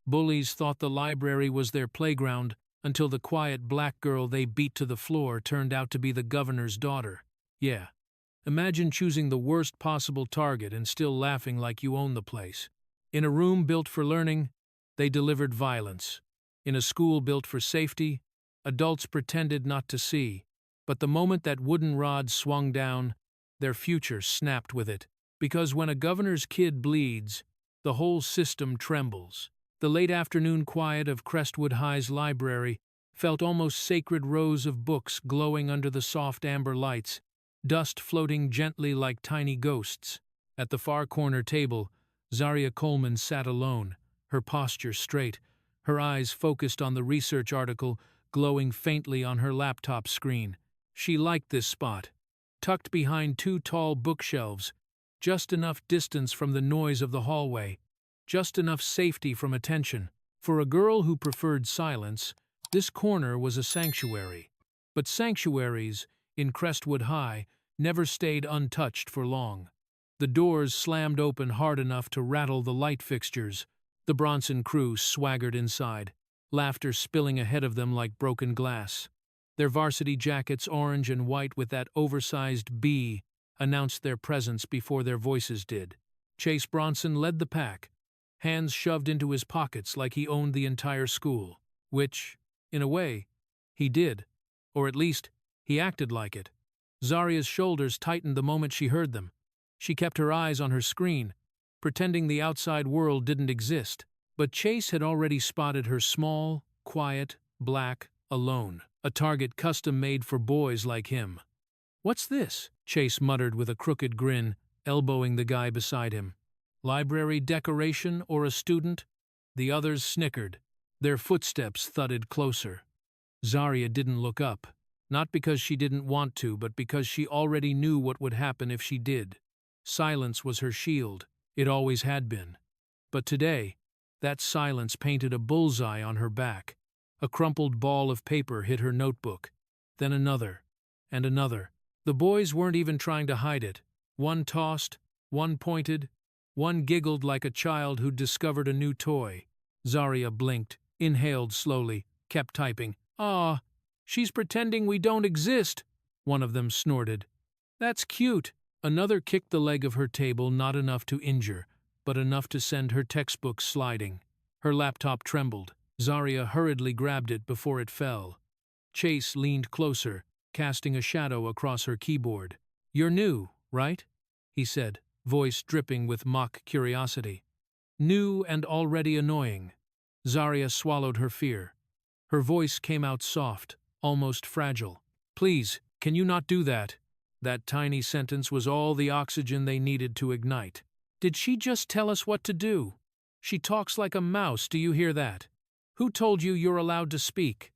Bullies thought the library was their playground until the quiet black girl they beat to the floor turned out to be the governor's daughter. Yeah. Imagine choosing the worst possible target and still laughing like you own the place. In a room built for learning, they delivered violence. In a school built for safety, adults pretended not to see. But the moment that wooden rod swung down, their future snapped with it. Because when a governor's kid bleeds, the whole system trembles. The late afternoon quiet of Crestwood High's library felt almost sacred, rows of books glowing under the soft amber lights, dust floating gently like tiny ghosts. At the far corner table, Zaria Coleman sat alone, her posture straight, her eyes focused on the research article glowing faintly on her laptop screen. She liked this spot, tucked behind two tall bookshelves, just enough distance from the noise of the hallway, just enough safety from attention. For a girl who preferred silence, this corner was a sanctuary. But sanctuaries, in Crestwood High, never stayed untouched for long. The doors slammed open hard enough to rattle the light fixtures. The Bronson crew swaggered inside, laughter spilling ahead of them like broken glass. Their varsity jackets, orange and white with that oversized B, announced their presence before their voices did. Chase Bronson led the pack, hands shoved into his pockets like he owned the entire school. Which, in a way, he did. Or at least, he acted like it. Zaria's shoulders tightened the moment she heard them. She kept her eyes on her screen, pretending the outside world didn't exist. But Chase had already spotted her small, quiet, black, alone, a target custom-made for boys like him. "What's this?" Chase muttered with a crooked grin, elbowing the guy beside him. "Library decoration or a student?" The others snickered. Their footsteps thudded closer. Zaria didn't look up, not because she didn't want to, but because she already knew what would happen if she did. Silence was her shield. It always had been. But today, that silence painted a bullseye on her back. A crumpled ball of paper hit her notebook, then another, and another. The boys weren't even trying to hide it. One tossed, one pointed, one giggled like a child who'd discovered a new toy. Zaria blinked, inhaled slowly, kept typing. "Ah, she's pretending we don't exist," one of them snorted. "That's cute." Another kicked the leg of her table, not enough to injure, but enough to send her textbook sliding. Her laptop trembled. Zaria hurriedly grabbed it before it fell. Chase leaned closer, casting a shadow across her keyboard. "You're new, right?" he said, voice dripping with mock curiosity. "New and already annoying." Zaria swallowed her fear. Her voice came out soft, almost fragile. "Please, can you not do that?" That tiny sentence was all the oxygen they needed to ignite. "Did she just tell us what to do? She talks like a mouse, do you hear that? Who told you you're allowed to speak?"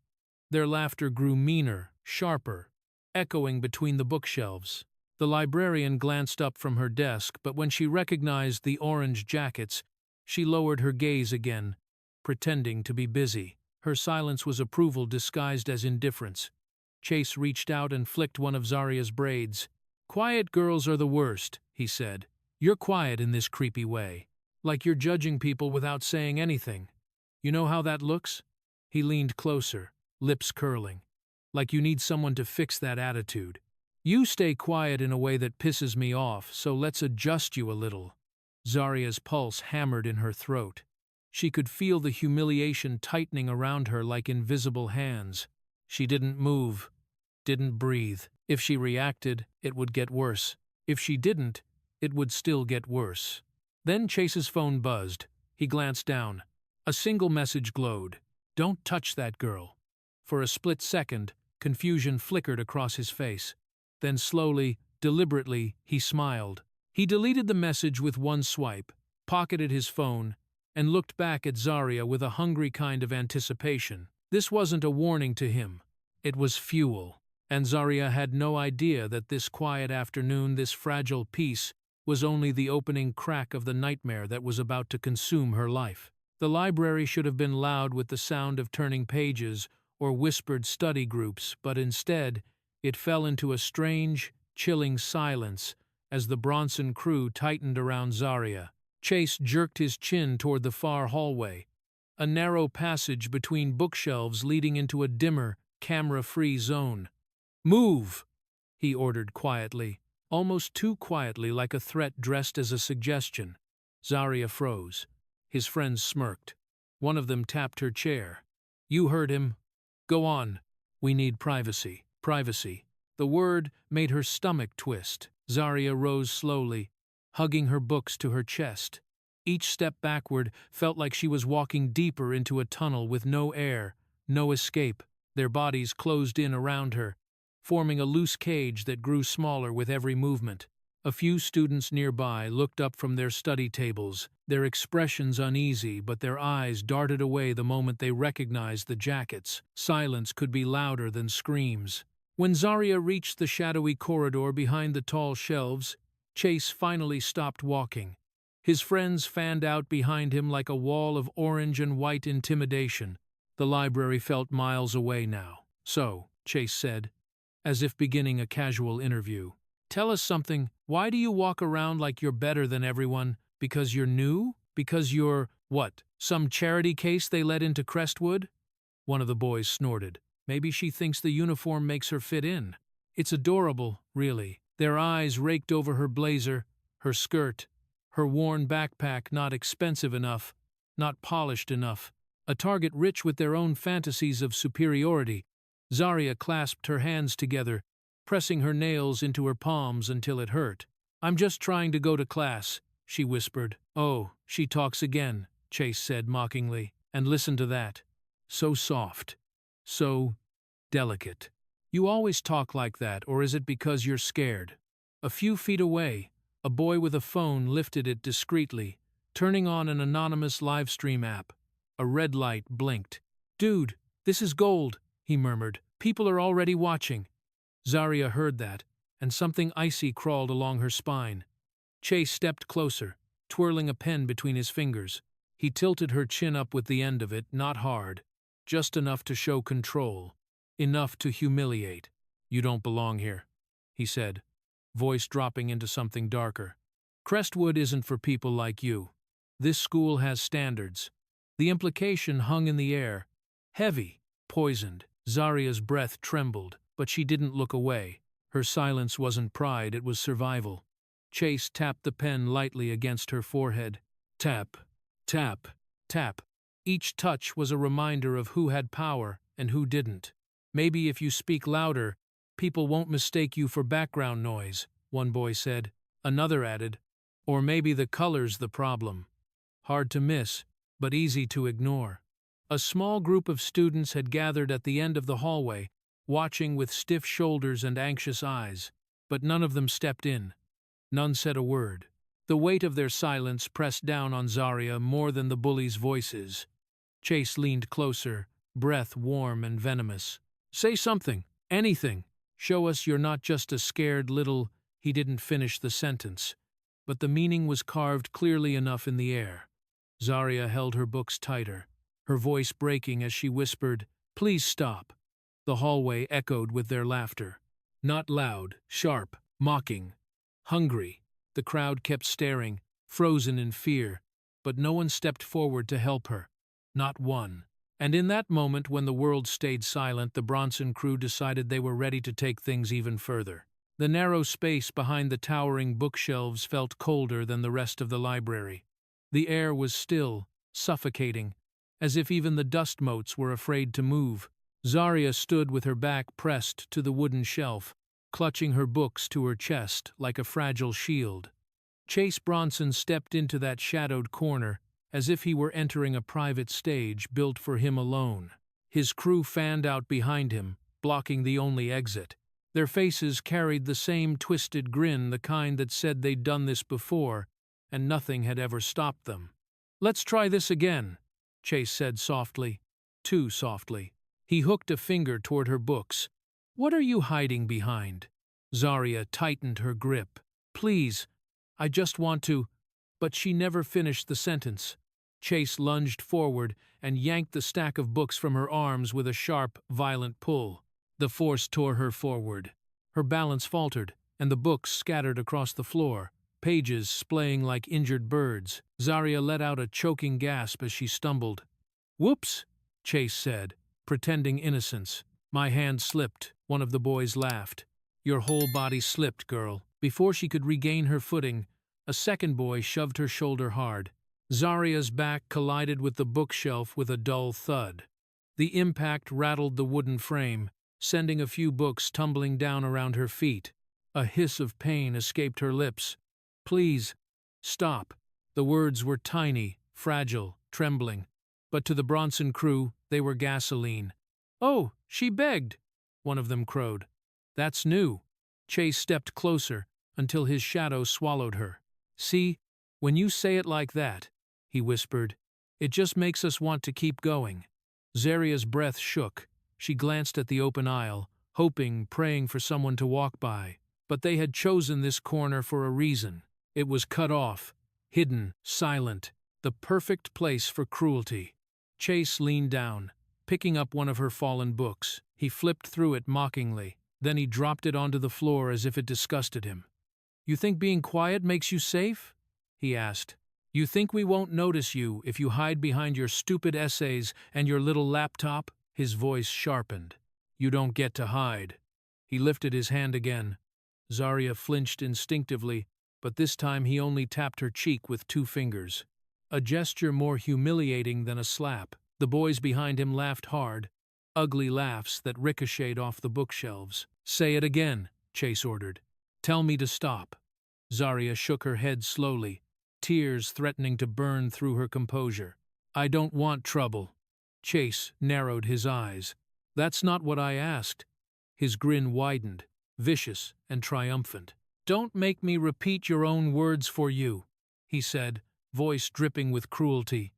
Their laughter grew meaner, sharper, echoing between the bookshelves. The librarian glanced up from her desk, but when she recognized the orange jackets, she lowered her gaze again, pretending to be busy. Her silence was approval disguised as indifference. Chase reached out and flicked one of Zaria's braids. "Quiet girls are the worst," he said. "You're quiet in this creepy way, like you're judging people without saying anything. You know how that looks?" He leaned closer, lips curling. "Like you need someone to fix that attitude. You stay quiet in a way that pisses me off, so let's adjust you a little." Zaria's pulse hammered in her throat. She could feel the humiliation tightening around her like invisible hands. She didn't move, didn't breathe. If she reacted, it would get worse. If she didn't, it would still get worse. Then Chase's phone buzzed. He glanced down. A single message glowed. "Don't touch that girl." For a split second, confusion flickered across his face. Then slowly, deliberately, he smiled. He deleted the message with one swipe, pocketed his phone, and looked back at Zaria with a hungry kind of anticipation. This wasn't a warning to him. It was fuel. And Zaria had no idea that this quiet afternoon, this fragile peace, was only the opening crack of the nightmare that was about to consume her life. The library should have been loud with the sound of turning pages or whispered study groups, but instead, it fell into a strange, chilling silence as the Bronson crew tightened around Zaria. Chase jerked his chin toward the far hallway. a narrow passage between bookshelves leading into a dimmer, camera-free zone. "Move!" he ordered quietly, almost too quietly, like a threat dressed as a suggestion. Zarya froze. His friends smirked. One of them tapped her chair. "You heard him. Go on. We need privacy. Privacy." The word made her stomach twist. Zarya rose slowly, hugging her books to her chest. Each step backward felt like she was walking deeper into a tunnel with no air, no escape. Their bodies closed in around her, forming a loose cage that grew smaller with every movement. A few students nearby looked up from their study tables, their expressions uneasy, but their eyes darted away the moment they recognized the jackets. Silence could be louder than screams. When Zarya reached the shadowy corridor behind the tall shelves, Chase finally stopped walking. His friends fanned out behind him like a wall of orange and white intimidation. The library felt miles away now. "So," Chase said, as if beginning a casual interview, "tell us something. Why do you walk around like you're better than everyone? Because you're new? Because you're, what, some charity case they let into Crestwood?" One of the boys snorted. "Maybe she thinks the uniform makes her fit in." "It's adorable, really." Their eyes raked over her blazer, her skirt, her worn backpack, not expensive enough, not polished enough. A target rich with their own fantasies of superiority. Zarya clasped her hands together, pressing her nails into her palms until it hurt. "I'm just trying to go to class," she whispered. "Oh, she talks again," Chase said mockingly. "And listen to that. So soft. So delicate. You always talk like that, or is it because you're scared?" A few feet away, a boy with a phone lifted it discreetly, turning on an anonymous livestream app. A red light blinked. "Dude, this is gold," he murmured. "People are already watching." Zarya heard that, and something icy crawled along her spine. Chase stepped closer, twirling a pen between his fingers. He tilted her chin up with the end of it, not hard, just enough to show control, enough to humiliate. "You don't belong here," he said, voice dropping into something darker. "Crestwood isn't for people like you. This school has standards." The implication hung in the air, heavy, poisoned. Zarya's breath trembled, but she didn't look away. Her silence wasn't pride, it was survival. Chase tapped the pen lightly against her forehead. Tap, tap, tap. Each touch was a reminder of who had power and who didn't. "Maybe if you speak louder, people won't mistake you for background noise," one boy said. Another added, "Or maybe the color's the problem. Hard to miss, but easy to ignore." A small group of students had gathered at the end of the hallway, watching with stiff shoulders and anxious eyes, but none of them stepped in. None said a word. The weight of their silence pressed down on Zarya more than the bullies' voices. Chase leaned closer, breath warm and venomous. "Say something, anything. Show us you're not just a scared little—" He didn't finish the sentence, but the meaning was carved clearly enough in the air. Zarya held her books tighter, her voice breaking as she whispered, "Please stop." The hallway echoed with their laughter. Not loud, sharp, mocking. Hungry. The crowd kept staring, frozen in fear, but no one stepped forward to help her. Not one. And in that moment, when the world stayed silent, the Bronson crew decided they were ready to take things even further. The narrow space behind the towering bookshelves felt colder than the rest of the library. The air was still, suffocating, as if even the dust motes were afraid to move. Zarya stood with her back pressed to the wooden shelf, clutching her books to her chest like a fragile shield. Chase Bronson stepped into that shadowed corner, as if he were entering a private stage built for him alone. His crew fanned out behind him, blocking the only exit. Their faces carried the same twisted grin, the kind that said they'd done this before, and nothing had ever stopped them. "Let's try this again," Chase said softly. Too softly. He hooked a finger toward her books. "What are you hiding behind?" Zarya tightened her grip. "Please, I just want to—" But she never finished the sentence. Chase lunged forward and yanked the stack of books from her arms with a sharp, violent pull. The force tore her forward. Her balance faltered, and the books scattered across the floor, pages splaying like injured birds. Zarya let out a choking gasp as she stumbled. Whoops, Chase said, pretending innocence. My hand slipped, one of the boys laughed. Your whole body slipped, girl. Before she could regain her footing, a second boy shoved her shoulder hard. Zaria's back collided with the bookshelf with a dull thud. The impact rattled the wooden frame, sending a few books tumbling down around her feet. A hiss of pain escaped her lips. Please, stop. The words were tiny, fragile, trembling. But to the Bronson crew, they were gasoline. Oh, she begged, one of them crowed. That's new. Chase stepped closer until his shadow swallowed her. See, when you say it like that, he whispered, it just makes us want to keep going. Zaria's breath shook. She glanced at the open aisle, hoping, praying for someone to walk by. But they had chosen this corner for a reason. It was cut off, hidden, silent, the perfect place for cruelty. Chase leaned down, picking up one of her fallen books. He flipped through it mockingly. Then he dropped it onto the floor as if it disgusted him. You think being quiet makes you safe? He asked. You think we won't notice you if you hide behind your stupid essays and your little laptop? His voice sharpened. You don't get to hide. He lifted his hand again. Zaria flinched instinctively, but this time he only tapped her cheek with 2 fingers. A gesture more humiliating than a slap. The boys behind him laughed hard, ugly laughs that ricocheted off the bookshelves. Say it again, Chase ordered. Tell me to stop. Zaria shook her head slowly, tears threatening to burn through her composure. I don't want trouble. Chase narrowed his eyes. That's not what I asked. His grin widened, vicious and triumphant. Don't make me repeat your own words for you, he said, voice dripping with cruelty.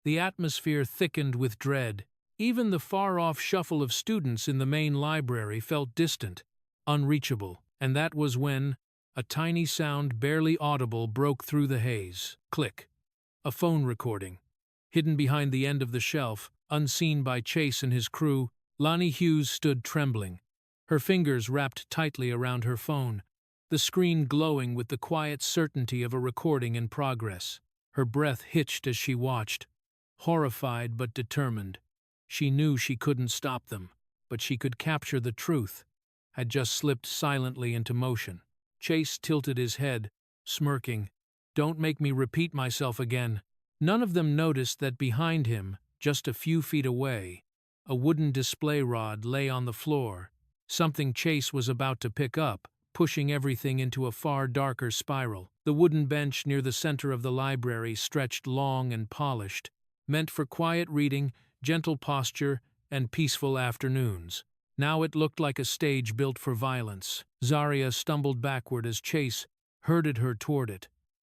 The atmosphere thickened with dread. Even the far-off shuffle of students in the main library felt distant, unreachable, and that was when a tiny sound barely audible broke through the haze. Click. A phone recording. Hidden behind the end of the shelf, unseen by Chase and his crew, Lonnie Hughes stood trembling, her fingers wrapped tightly around her phone, the screen glowing with the quiet certainty of a recording in progress. Her breath hitched as she watched, horrified but determined. She knew she couldn't stop them, but she could capture the truth, had just slipped silently into motion. Chase tilted his head, smirking. Don't make me repeat myself again. None of them noticed that behind him, just a few feet away, a wooden display rod lay on the floor, something Chase was about to pick up, pushing everything into a far darker spiral. The wooden bench near the center of the library stretched long and polished, meant for quiet reading, gentle posture, and peaceful afternoons. Now it looked like a stage built for violence. Zaria stumbled backward as Chase herded her toward it,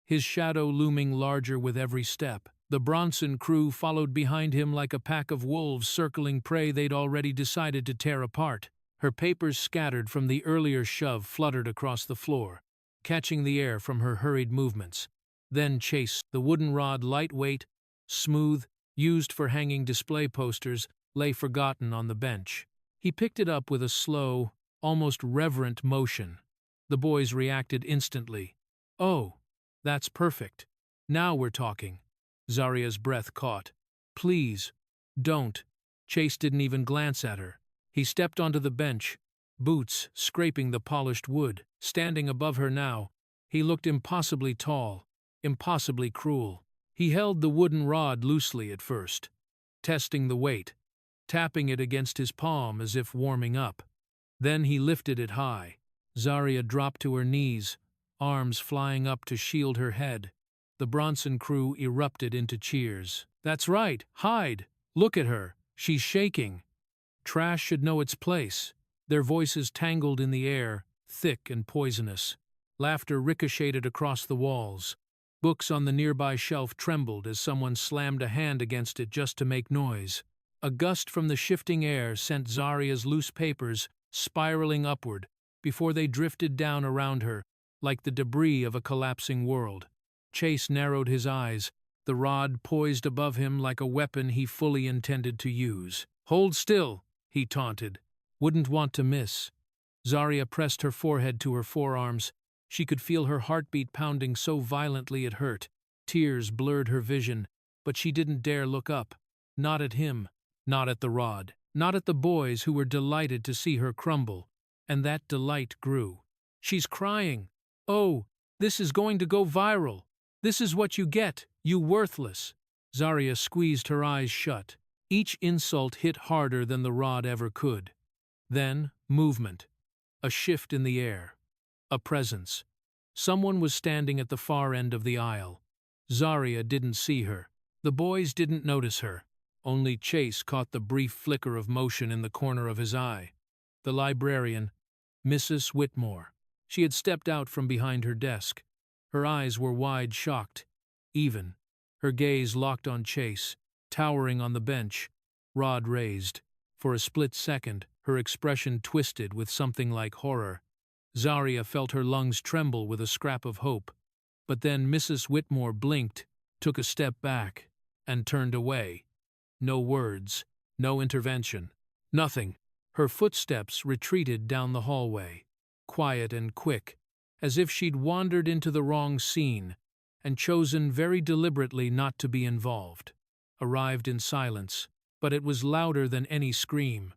his shadow looming larger with every step. The Bronson crew followed behind him like a pack of wolves circling prey they'd already decided to tear apart. Her papers scattered from the earlier shove fluttered across the floor, catching the air from her hurried movements. Then Chase, the wooden rod lightweight, smooth, used for hanging display posters, lay forgotten on the bench. He picked it up with a slow, almost reverent motion. The boys reacted instantly. Oh, that's perfect. Now we're talking. Zaria's breath caught. Please, don't. Chase didn't even glance at her. He stepped onto the bench, boots scraping the polished wood. Standing above her now, he looked impossibly tall, impossibly cruel. He held the wooden rod loosely at first, testing the weight, tapping it against his palm as if warming up. Then he lifted it high. Zaria dropped to her knees, arms flying up to shield her head. The Bronson crew erupted into cheers. That's right, hide! Look at her, she's shaking. Trash should know its place. Their voices tangled in the air, thick and poisonous. Laughter ricocheted across the walls. Books on the nearby shelf trembled as someone slammed a hand against it just to make noise. A gust from the shifting air sent Zaria's loose papers spiraling upward before they drifted down around her like the debris of a collapsing world. Chase narrowed his eyes, the rod poised above him like a weapon he fully intended to use. Hold still, he taunted. Wouldn't want to miss. Zaria pressed her forehead to her forearms. She could feel her heartbeat pounding so violently it hurt. Tears blurred her vision, but she didn't dare look up. Not at him, not at the rod, not at the boys who were delighted to see her crumble, and that delight grew. She's crying. Oh, this is going to go viral. This is what you get, you worthless. Zarya squeezed her eyes shut. Each insult hit harder than the rod ever could. Then, movement. A shift in the air. A presence. Someone was standing at the far end of the aisle. Zarya didn't see her. The boys didn't notice her. Only Chase caught the brief flicker of motion in the corner of his eye. The librarian, Mrs. Whitmore. She had stepped out from behind her desk. Her eyes were wide, shocked, even. Her gaze locked on Chase, towering on the bench, rod raised. For a split second, her expression twisted with something like horror. Zarya felt her lungs tremble with a scrap of hope. But then Mrs. Whitmore blinked, took a step back, and turned away. No words, no intervention, nothing. Her footsteps retreated down the hallway, quiet and quick, as if she'd wandered into the wrong scene and chosen very deliberately not to be involved. Arrived in silence, but it was louder than any scream.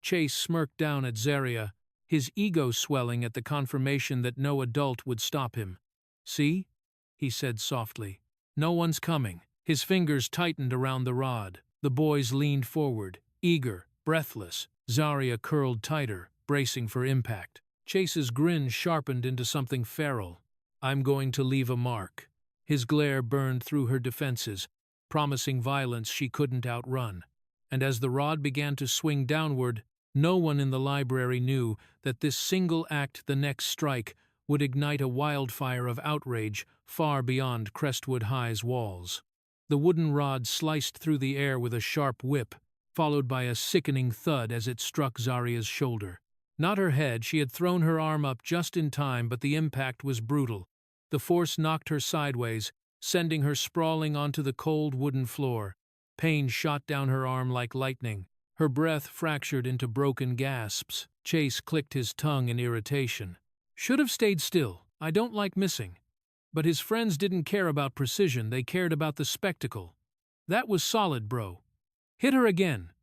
Chase smirked down at Zarya, his ego swelling at the confirmation that no adult would stop him. "See?" he said softly. "No one's coming." His fingers tightened around the rod. The boys leaned forward, eager, breathless. Zarya curled tighter, bracing for impact. Chase's grin sharpened into something feral. "I'm going to leave a mark." His glare burned through her defenses, promising violence she couldn't outrun. And as the rod began to swing downward, no one in the library knew that this single act, the next strike, would ignite a wildfire of outrage far beyond Crestwood High's walls. The wooden rod sliced through the air with a sharp whip, followed by a sickening thud as it struck Zarya's shoulder. Not her head, she had thrown her arm up just in time, but the impact was brutal. The force knocked her sideways, sending her sprawling onto the cold wooden floor. Pain shot down her arm like lightning. Her breath fractured into broken gasps. Chase clicked his tongue in irritation. "Should have stayed still. I don't like missing." But his friends didn't care about precision, they cared about the spectacle. "That was solid, bro. Hit her again.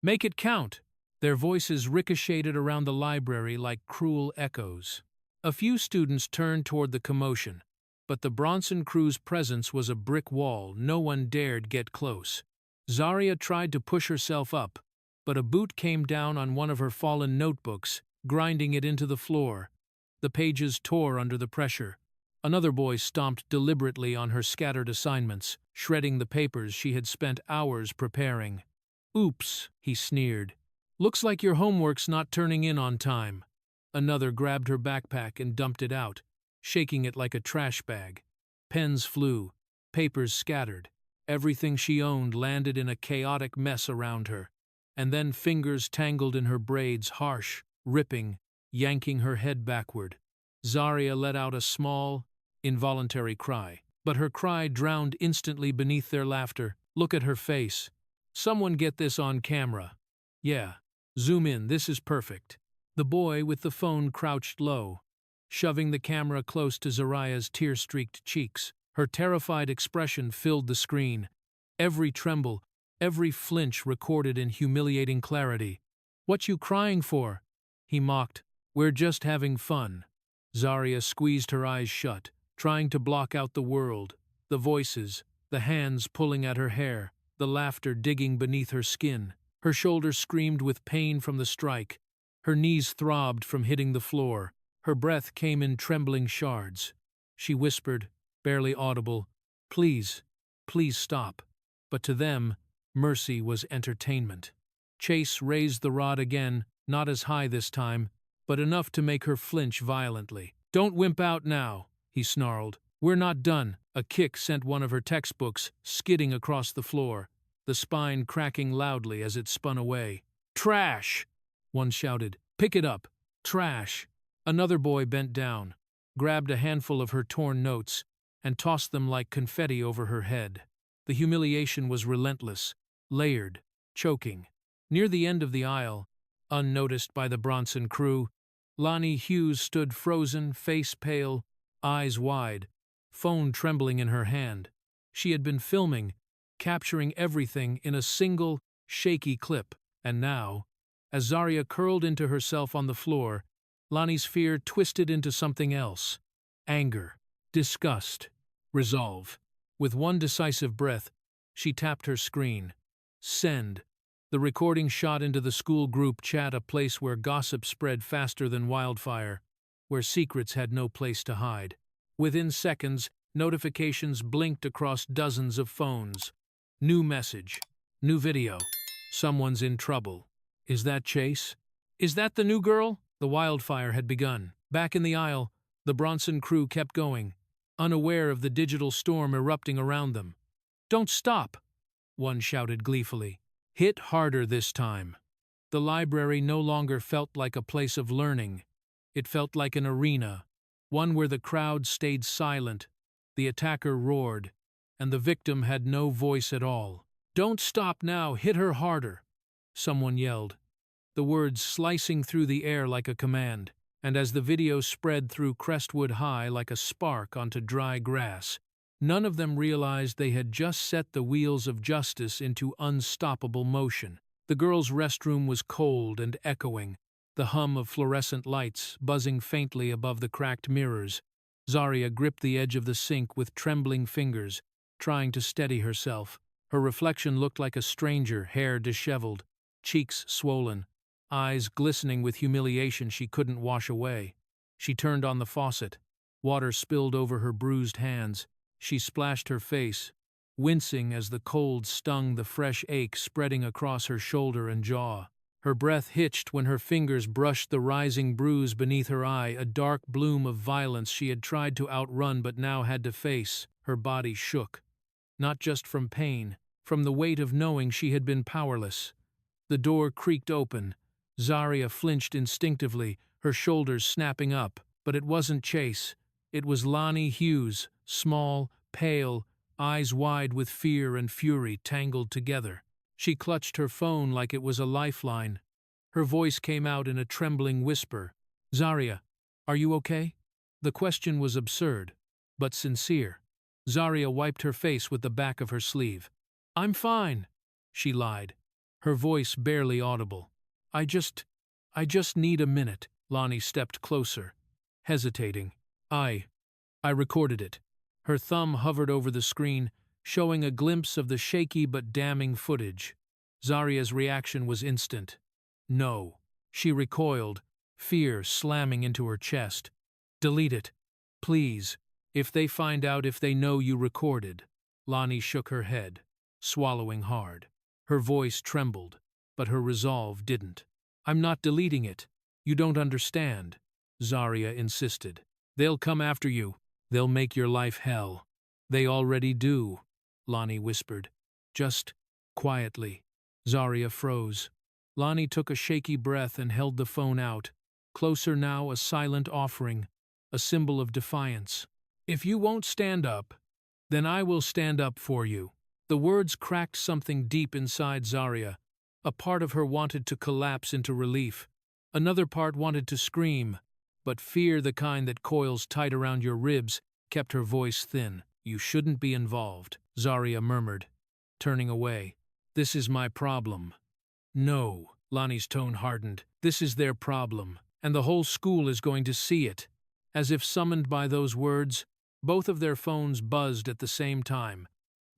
Make it count." Their voices ricocheted around the library like cruel echoes. A few students turned toward the commotion, but the Bronson crew's presence was a brick wall. No one dared get close. Zarya tried to push herself up, but a boot came down on one of her fallen notebooks, grinding it into the floor. The pages tore under the pressure. Another boy stomped deliberately on her scattered assignments, shredding the papers she had spent hours preparing. "Oops," he sneered. "Looks like your homework's not turning in on time." Another grabbed her backpack and dumped it out, shaking it like a trash bag. Pens flew, papers scattered. Everything she owned landed in a chaotic mess around her. And then fingers tangled in her braids, harsh, ripping, yanking her head backward. Zarya let out a small, involuntary cry, but her cry drowned instantly beneath their laughter. "Look at her face. Someone get this on camera. Yeah, zoom in, this is perfect." The boy with the phone crouched low, shoving the camera close to Zarya's tear-streaked cheeks. Her terrified expression filled the screen. Every tremble, every flinch recorded in humiliating clarity. "What you crying for?" he mocked. "We're just having fun." Zarya squeezed her eyes shut, trying to block out the world, the voices, the hands pulling at her hair, the laughter digging beneath her skin. Her shoulders screamed with pain from the strike. Her knees throbbed from hitting the floor. Her breath came in trembling shards. She whispered, barely audible, "Please, please stop." But to them, mercy was entertainment. Chase raised the rod again, not as high this time, but enough to make her flinch violently. "Don't wimp out now," he snarled. "We're not done." A kick sent one of her textbooks skidding across the floor, the spine cracking loudly as it spun away. "Trash!" one shouted. "Pick it up! Trash!" Another boy bent down, grabbed a handful of her torn notes, and tossed them like confetti over her head. The humiliation was relentless, layered, choking. Near the end of the aisle, unnoticed by the Bronson crew, Lonnie Hughes stood frozen, face pale, eyes wide, phone trembling in her hand. She had been filming, capturing everything in a single, shaky clip. And now, as Zarya curled into herself on the floor, Lonnie's fear twisted into something else. Anger, disgust, resolve. With one decisive breath, she tapped her screen. Send. The recording shot into the school group chat, a place where gossip spread faster than wildfire, where secrets had no place to hide. Within seconds, notifications blinked across dozens of phones. New message. New video. Someone's in trouble. Is that Chase? Is that the new girl? The wildfire had begun. Back in the aisle, the Bronson crew kept going, unaware of the digital storm erupting around them. "Don't stop!" one shouted gleefully. "Hit harder this time." The library no longer felt like a place of learning. It felt like an arena, one where the crowd stayed silent, the attacker roared, and the victim had no voice at all. "Don't stop now, hit her harder," someone yelled, the words slicing through the air like a command. And as the video spread through Crestwood High like a spark onto dry grass, none of them realized they had just set the wheels of justice into unstoppable motion. The girls' restroom was cold and echoing, the hum of fluorescent lights buzzing faintly above the cracked mirrors. Zarya gripped the edge of the sink with trembling fingers, trying to steady herself. Her reflection looked like a stranger, hair disheveled, cheeks swollen, eyes glistening with humiliation she couldn't wash away. She turned on the faucet. Water spilled over her bruised hands. She splashed her face, wincing as the cold stung the fresh ache spreading across her shoulder and jaw. Her breath hitched when her fingers brushed the rising bruise beneath her eye, a dark bloom of violence she had tried to outrun but now had to face. Her body shook, not just from pain, from the weight of knowing she had been powerless. The door creaked open. Zarya flinched instinctively, her shoulders snapping up. But it wasn't Chase. It was Lonnie Hughes, small, pale, eyes wide with fear and fury tangled together. She clutched her phone like it was a lifeline. Her voice came out in a trembling whisper. "Zarya, are you okay?" The question was absurd, but sincere. Zarya wiped her face with the back of her sleeve. "I'm fine," she lied, her voice barely audible. I just need a minute." Lonnie stepped closer, hesitating. I recorded it." Her thumb hovered over the screen, showing a glimpse of the shaky but damning footage. Zarya's reaction was instant. "No." She recoiled, fear slamming into her chest. "Delete it. Please. If they find out, if they know you recorded." Lonnie shook her head, swallowing hard. Her voice trembled, but her resolve didn't. "I'm not deleting it. You don't understand," Zarya insisted. "They'll come after you. They'll make your life hell." "They already do," Lonnie whispered. "Just quietly." Zarya froze. Lonnie took a shaky breath and held the phone out, closer now, a silent offering, a symbol of defiance. "If you won't stand up, then I will stand up for you." The words cracked something deep inside Zarya. A part of her wanted to collapse into relief. Another part wanted to scream, but fear, the kind that coils tight around your ribs, kept her voice thin. "You shouldn't be involved," Zarya murmured, turning away. "This is my problem." "No," Lonnie's tone hardened. "This is their problem, and the whole school is going to see it." As if summoned by those words, both of their phones buzzed at the same time,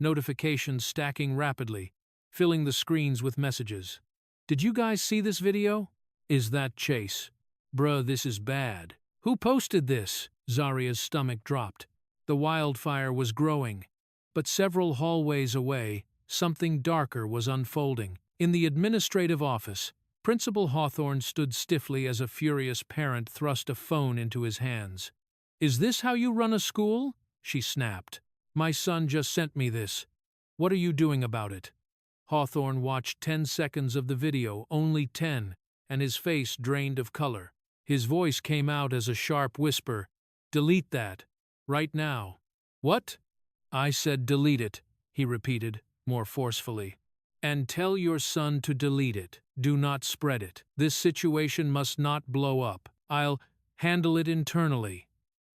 notifications stacking rapidly, filling the screens with messages. "Did you guys see this video?" "Is that Chase?" "Bruh, this is bad." "Who posted this?" Zarya's stomach dropped. The wildfire was growing, but several hallways away, something darker was unfolding. In the administrative office, Principal Hawthorne stood stiffly as a furious parent thrust a phone into his hands. "Is this how you run a school?" she snapped. "My son just sent me this. What are you doing about it?" Hawthorne watched 10 seconds of the video, only 10, and his face drained of color. His voice came out as a sharp whisper. "Delete that. Right now." "What?" "I said delete it," he repeated, more forcefully. "And tell your son to delete it. Do not spread it. This situation must not blow up. I'll handle it internally."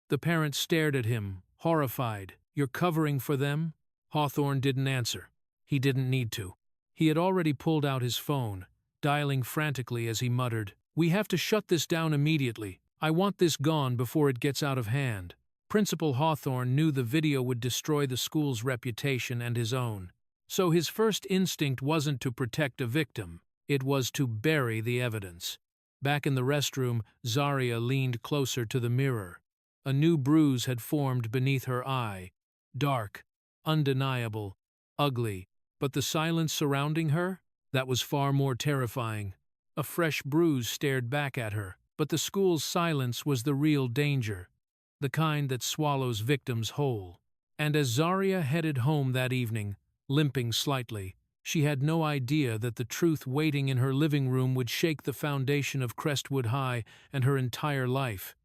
The parent stared at him, horrified. "You're covering for them?" Hawthorne didn't answer. He didn't need to. He had already pulled out his phone, dialing frantically as he muttered, "We have to shut this down immediately. I want this gone before it gets out of hand." Principal Hawthorne knew the video would destroy the school's reputation and his own. So his first instinct wasn't to protect a victim, it was to bury the evidence. Back in the restroom, Zaria leaned closer to the mirror. A new bruise had formed beneath her eye. Dark, undeniable, ugly. But the silence surrounding her? That was far more terrifying. A fresh bruise stared back at her, but the school's silence was the real danger, the kind that swallows victims whole. And as Zaria headed home that evening, limping slightly, she had no idea that the truth waiting in her living room would shake the foundation of Crestwood High and her entire life.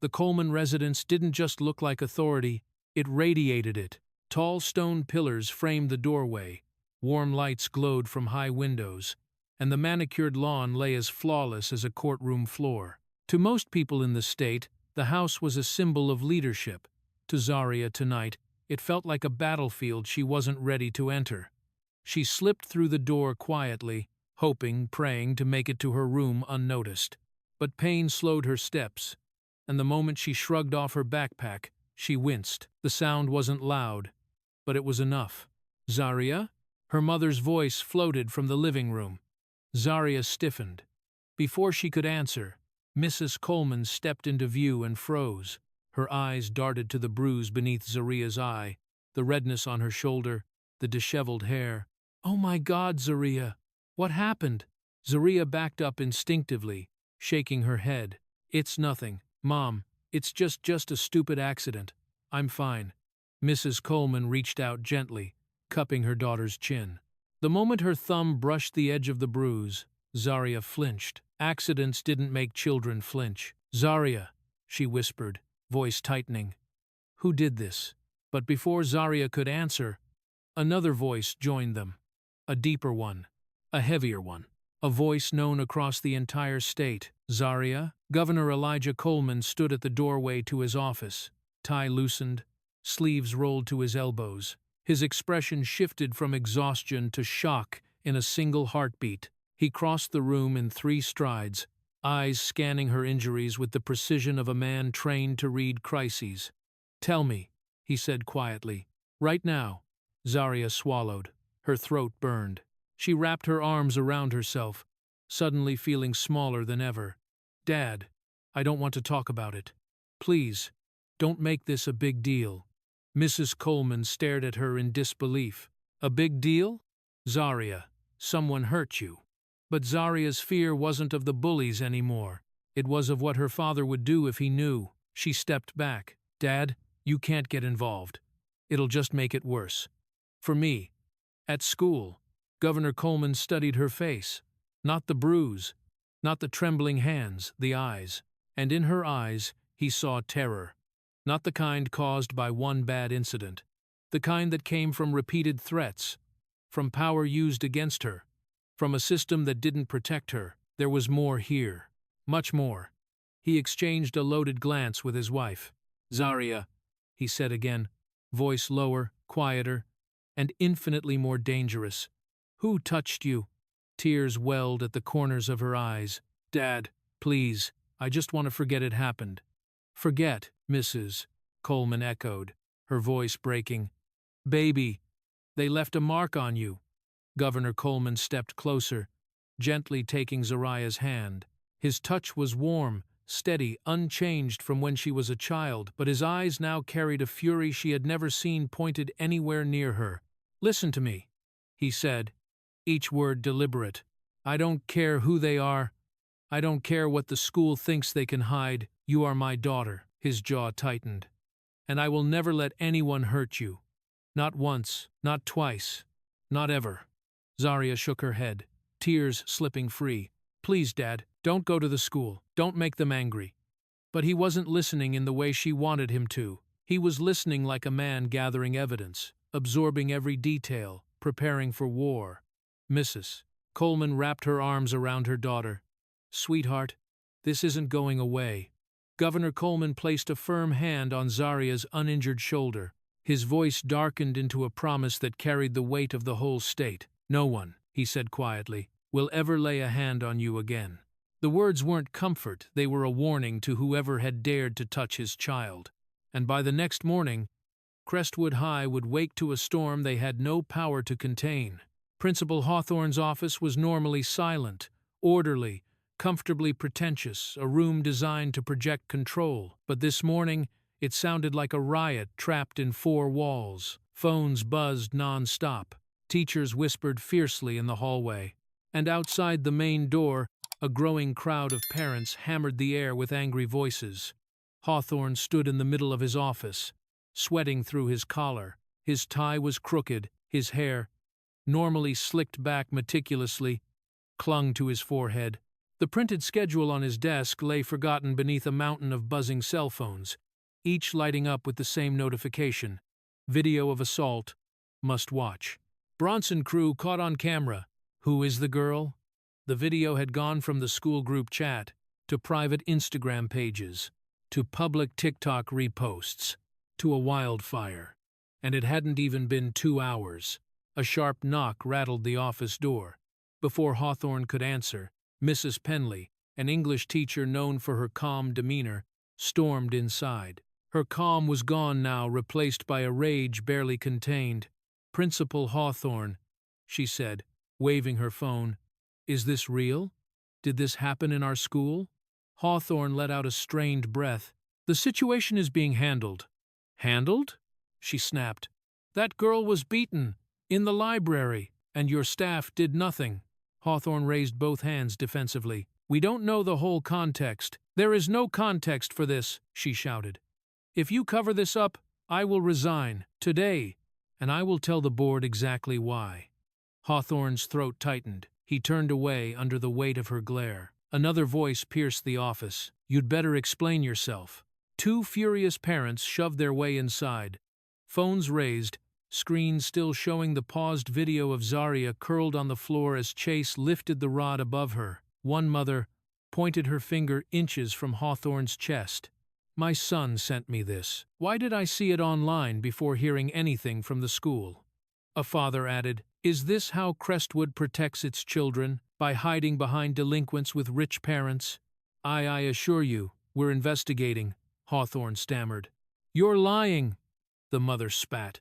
The Coleman residence didn't just look like authority, it radiated it. Tall stone pillars framed the doorway, warm lights glowed from high windows, and the manicured lawn lay as flawless as a courtroom floor. To most people in the state, the house was a symbol of leadership. To Zaria tonight, it felt like a battlefield she wasn't ready to enter. She slipped through the door quietly, hoping, praying to make it to her room unnoticed. But pain slowed her steps, and the moment she shrugged off her backpack, she winced. The sound wasn't loud, but it was enough. "Zaria?" Her mother's voice floated from the living room. Zaria stiffened. Before she could answer, Mrs. Coleman stepped into view and froze. Her eyes darted to the bruise beneath Zaria's eye, the redness on her shoulder, the disheveled hair. "Oh my God, Zaria! What happened?" Zaria backed up instinctively, shaking her head. "It's nothing, Mom. It's just a stupid accident. I'm fine." Mrs. Coleman reached out gently, cupping her daughter's chin. The moment her thumb brushed the edge of the bruise, Zaria flinched. Accidents didn't make children flinch. "Zaria," she whispered, voice tightening. "Who did this?" But before Zaria could answer, another voice joined them. A deeper one, a heavier one. A voice known across the entire state. "Zaria?" Governor Elijah Coleman stood at the doorway to his office, tie loosened, sleeves rolled to his elbows. His expression shifted from exhaustion to shock in a single heartbeat. He crossed the room in 3 strides, eyes scanning her injuries with the precision of a man trained to read crises. "Tell me," he said quietly. "Right now." Zaria swallowed. Her throat burned. She wrapped her arms around herself, suddenly feeling smaller than ever. "Dad, I don't want to talk about it. Please, don't make this a big deal." Mrs. Coleman stared at her in disbelief. "A big deal?" "Zaria, someone hurt you." But Zaria's fear wasn't of the bullies anymore. It was of what her father would do if he knew. She stepped back. "Dad, you can't get involved. It'll just make it worse. For me." At school, Governor Coleman studied her face. Not the bruise, not the trembling hands, the eyes. And in her eyes, he saw terror. Not the kind caused by one bad incident. The kind that came from repeated threats, from power used against her, from a system that didn't protect her. There was more here. Much more. He exchanged a loaded glance with his wife. "Zaria," he said again, voice lower, quieter, and infinitely more dangerous. "Who touched you?" Tears welled at the corners of her eyes. "Dad, please, I just want to forget it happened." "Forget, Mrs." Coleman echoed, her voice breaking. "Baby, they left a mark on you." Governor Coleman stepped closer, gently taking Zaria's hand. His touch was warm, steady, unchanged from when she was a child, but his eyes now carried a fury she had never seen pointed anywhere near her. "Listen to me," he said, each word deliberate. "I don't care who they are. I don't care what the school thinks they can hide. You are my daughter." His jaw tightened. "And I will never let anyone hurt you. Not once, not twice, not ever." Zaria shook her head, tears slipping free. "Please, Dad, don't go to the school. Don't make them angry." But he wasn't listening in the way she wanted him to. He was listening like a man gathering evidence, absorbing every detail, preparing for war. "Mrs." Coleman wrapped her arms around her daughter. "Sweetheart, this isn't going away." Governor Coleman placed a firm hand on Zaria's uninjured shoulder. His voice darkened into a promise that carried the weight of the whole state. "No one," he said quietly, "will ever lay a hand on you again." The words weren't comfort, they were a warning to whoever had dared to touch his child. And by the next morning, Crestwood High would wake to a storm they had no power to contain. Principal Hawthorne's office was normally silent, orderly, comfortably pretentious, a room designed to project control. But this morning, it sounded like a riot trapped in four walls. Phones buzzed non-stop. Teachers whispered fiercely in the hallway. And outside the main door, a growing crowd of parents hammered the air with angry voices. Hawthorne stood in the middle of his office, sweating through his collar. His tie was crooked, his hair, normally slicked back meticulously, clung to his forehead. The printed schedule on his desk lay forgotten beneath a mountain of buzzing cell phones, each lighting up with the same notification: video of assault, must watch. Bronson crew caught on camera. Who is the girl? The video had gone from the school group chat to private Instagram pages, to public TikTok reposts, to a wildfire. And it hadn't even been 2 hours. A sharp knock rattled the office door. Before Hawthorne could answer, Mrs. Penley, an English teacher known for her calm demeanor, stormed inside. Her calm was gone now, replaced by a rage barely contained. "Principal Hawthorne," she said, waving her phone. "Is this real? Did this happen in our school?" Hawthorne let out a strained breath. "The situation is being handled." "Handled?" she snapped. "That girl was beaten, in the library, and your staff did nothing." Hawthorne raised both hands defensively. "We don't know the whole context." "There is no context for this," she shouted. "If you cover this up, I will resign, today, and I will tell the board exactly why." Hawthorne's throat tightened. He turned away under the weight of her glare. Another voice pierced the office. "You'd better explain yourself." Two furious parents shoved their way inside. Phones raised, screens still showing the paused video of Zaria curled on the floor as Chase lifted the rod above her. One mother pointed her finger inches from Hawthorne's chest. "My son sent me this. Why did I see it online before hearing anything from the school?" A father added, "Is this how Crestwood protects its children, by hiding behind delinquents with rich parents?" I assure you, we're investigating," Hawthorne stammered. "You're lying," the mother spat.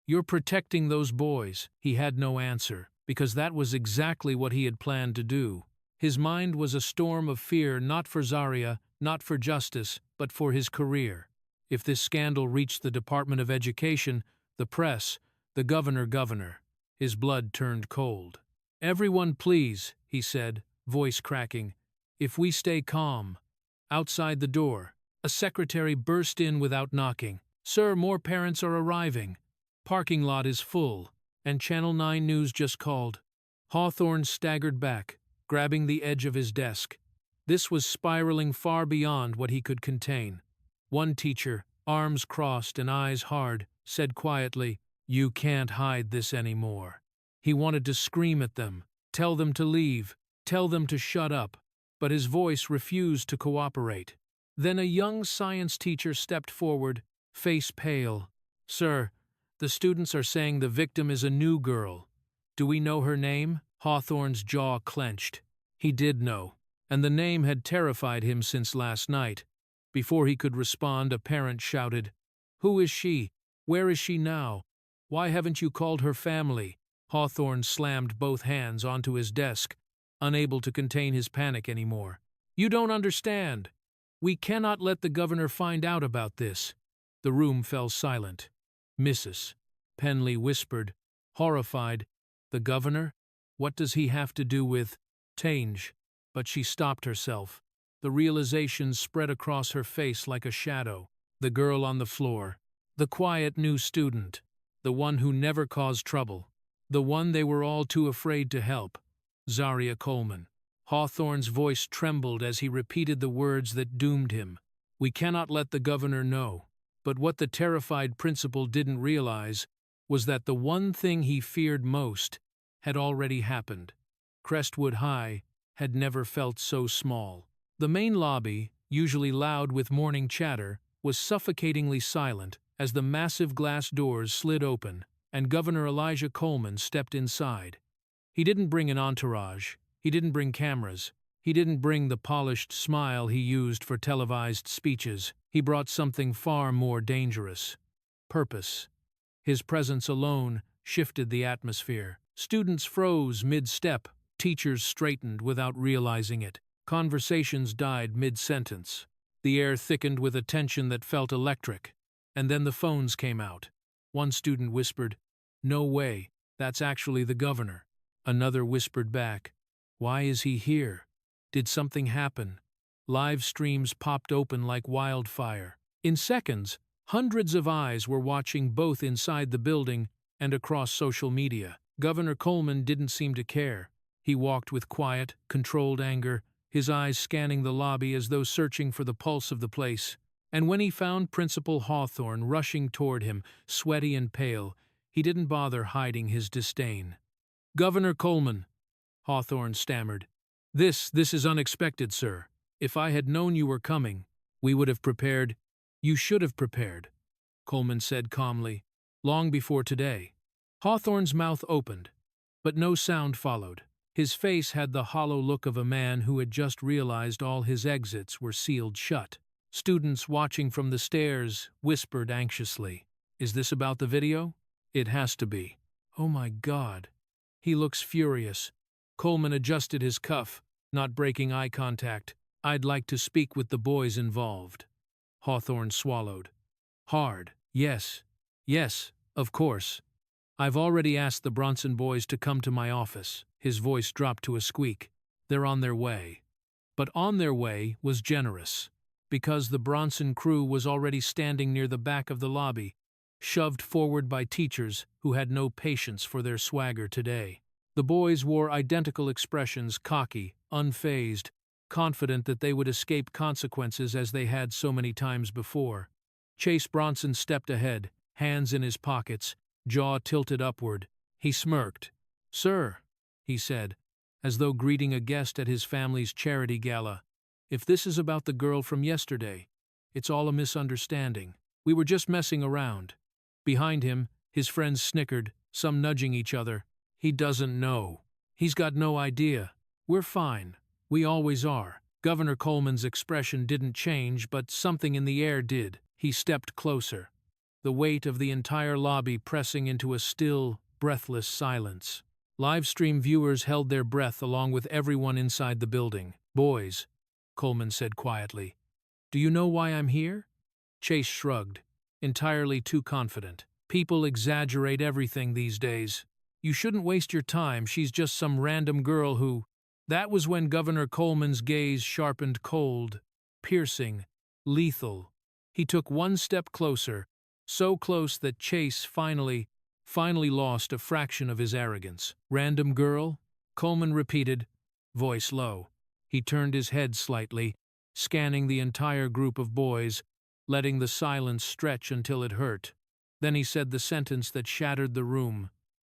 "You're protecting those boys." He had no answer, because that was exactly what he had planned to do. His mind was a storm of fear, not for Zaria, not for justice, but for his career. If this scandal reached the Department of Education, the press, the governor, his blood turned cold. "Everyone please," he said, voice cracking. "If we stay calm." Outside the door, a secretary burst in without knocking. "Sir, more parents are arriving. Parking lot is full, and Channel 9 News just called." Hawthorne staggered back, grabbing the edge of his desk. This was spiraling far beyond what he could contain. One teacher, arms crossed and eyes hard, said quietly, "You can't hide this anymore." He wanted to scream at them, tell them to leave, tell them to shut up, but his voice refused to cooperate. Then a young science teacher stepped forward, face pale. "Sir, the students are saying the victim is a new girl. Do we know her name?" Hawthorne's jaw clenched. He did know, and the name had terrified him since last night. Before he could respond, a parent shouted, "Who is she? Where is she now? Why haven't you called her family?" Hawthorne slammed both hands onto his desk, unable to contain his panic anymore. "You don't understand. We cannot let the governor find out about this." The room fell silent. "Mrs. Penley whispered, horrified, "The governor? What does he have to do with Tange?" But she stopped herself. The realization spread across her face like a shadow. The girl on the floor, the quiet new student, the one who never caused trouble, the one they were all too afraid to help, Zaria Coleman. Hawthorne's voice trembled as he repeated the words that doomed him. "We cannot let the governor know." But what the terrified principal didn't realize was that the one thing he feared most had already happened. Crestwood High had never felt so small. The main lobby, usually loud with morning chatter, was suffocatingly silent as the massive glass doors slid open and Governor Elijah Coleman stepped inside. He didn't bring an entourage, he didn't bring cameras, he didn't bring the polished smile he used for televised speeches. He brought something far more dangerous: purpose. His presence alone shifted the atmosphere. Students froze mid-step, teachers straightened without realizing it. Conversations died mid-sentence. The air thickened with a tension that felt electric. And then the phones came out. One student whispered, "No way, that's actually the governor." Another whispered back, "Why is he here? Did something happen?" Live streams popped open like wildfire. In seconds, hundreds of eyes were watching both inside the building and across social media. Governor Coleman didn't seem to care. He walked with quiet, controlled anger, his eyes scanning the lobby as though searching for the pulse of the place. And when he found Principal Hawthorne rushing toward him, sweaty and pale, he didn't bother hiding his disdain. "Governor Coleman," Hawthorne stammered. This is unexpected, sir. If I had known you were coming, we would have prepared." "You should have prepared," Coleman said calmly, "long before today." Hawthorne's mouth opened, but no sound followed. His face had the hollow look of a man who had just realized all his exits were sealed shut. Students watching from the stairs whispered anxiously, "Is this about the video?" "It has to be." "Oh my God." "He looks furious." Coleman adjusted his cuff, not breaking eye contact. "I'd like to speak with the boys involved." Hawthorne swallowed. "Hard. Yes, of course. I've already asked the Bronson boys to come to my office." His voice dropped to a squeak. "They're on their way." But "on their way" was generous, because the Bronson crew was already standing near the back of the lobby, shoved forward by teachers who had no patience for their swagger today. The boys wore identical expressions, cocky, unfazed, confident that they would escape consequences as they had so many times before. Chase Bronson stepped ahead, hands in his pockets, jaw tilted upward. He smirked. "Sir," he said, as though greeting a guest at his family's charity gala, "if this is about the girl from yesterday, it's all a misunderstanding. We were just messing around." Behind him, his friends snickered, some nudging each other. "He doesn't know. He's got no idea. We're fine. We always are." Governor Coleman's expression didn't change, but something in the air did. He stepped closer, the weight of the entire lobby pressing into a still, breathless silence. Livestream viewers held their breath along with everyone inside the building. "Boys," Coleman said quietly, "do you know why I'm here?" Chase shrugged, entirely too confident. "People exaggerate everything these days. You shouldn't waste your time. She's just some random girl who—" That was when Governor Coleman's gaze sharpened, cold, piercing, lethal. He took one step closer, so close that Chase finally lost a fraction of his arrogance. "Random girl?" Coleman repeated, voice low. He turned his head slightly, scanning the entire group of boys, letting the silence stretch until it hurt. Then he said the sentence that shattered the room.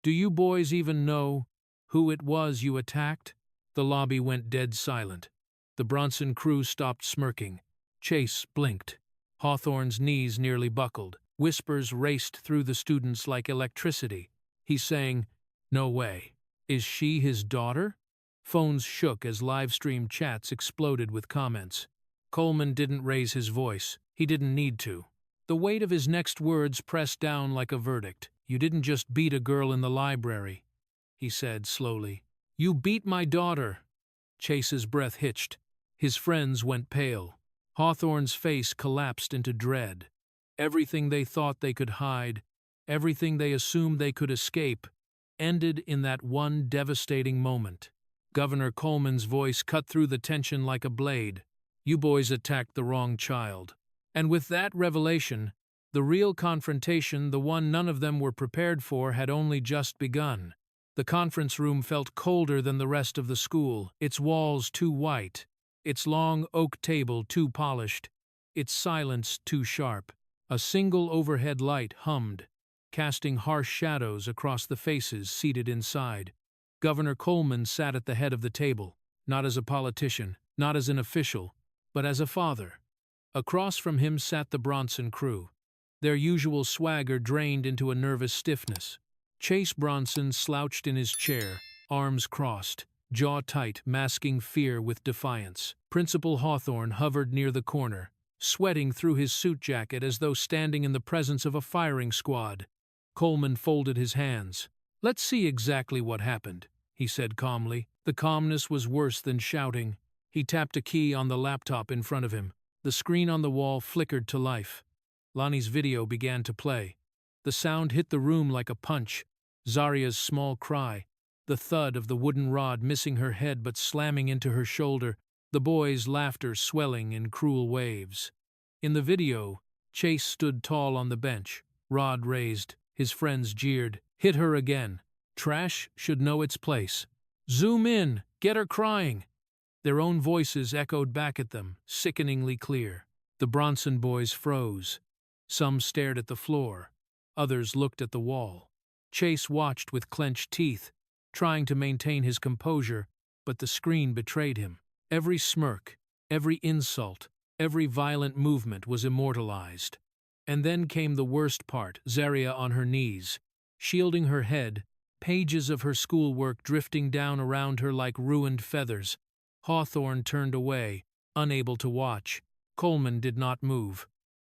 "Do you boys even know who it was you attacked?" The lobby went dead silent. The Bronson crew stopped smirking. Chase blinked. Hawthorne's knees nearly buckled. Whispers raced through the students like electricity. He's saying, "No way. Is she his daughter?" Phones shook as live-stream chats exploded with comments. Coleman didn't raise his voice. He didn't need to. The weight of his next words pressed down like a verdict. "You didn't just beat a girl in the library," he said slowly. "You beat my daughter." Chase's breath hitched. His friends went pale. Hawthorne's face collapsed into dread. Everything they thought they could hide, everything they assumed they could escape, ended in that one devastating moment. Governor Coleman's voice cut through the tension like a blade. "You boys attacked the wrong child." And with that revelation, the real confrontation, the one none of them were prepared for, had only just begun. The conference room felt colder than the rest of the school, its walls too white, its long oak table too polished, its silence too sharp. A single overhead light hummed, casting harsh shadows across the faces seated inside. Governor Coleman sat at the head of the table, not as a politician, not as an official, but as a father. Across from him sat the Bronson crew, their usual swagger drained into a nervous stiffness. Chase Bronson slouched in his chair, arms crossed, jaw tight, masking fear with defiance. Principal Hawthorne hovered near the corner, sweating through his suit jacket as though standing in the presence of a firing squad. Coleman folded his hands. "Let's see exactly what happened," he said calmly. The calmness was worse than shouting. He tapped a key on the laptop in front of him. The screen on the wall flickered to life. Lonnie's video began to play. The sound hit the room like a punch. Zaria's small cry, the thud of the wooden rod missing her head but slamming into her shoulder, the boys' laughter swelling in cruel waves. In the video, Chase stood tall on the bench, rod raised. His friends jeered. "Hit her again. Trash should know its place. Zoom in, get her crying." Their own voices echoed back at them, sickeningly clear. The Bronson boys froze. Some stared at the floor. Others looked at the wall. Chase watched with clenched teeth, trying to maintain his composure, but the screen betrayed him. Every smirk, every insult, every violent movement was immortalized. And then came the worst part, Zaria on her knees, shielding her head, pages of her schoolwork drifting down around her like ruined feathers. Hawthorne turned away, unable to watch. Coleman did not move.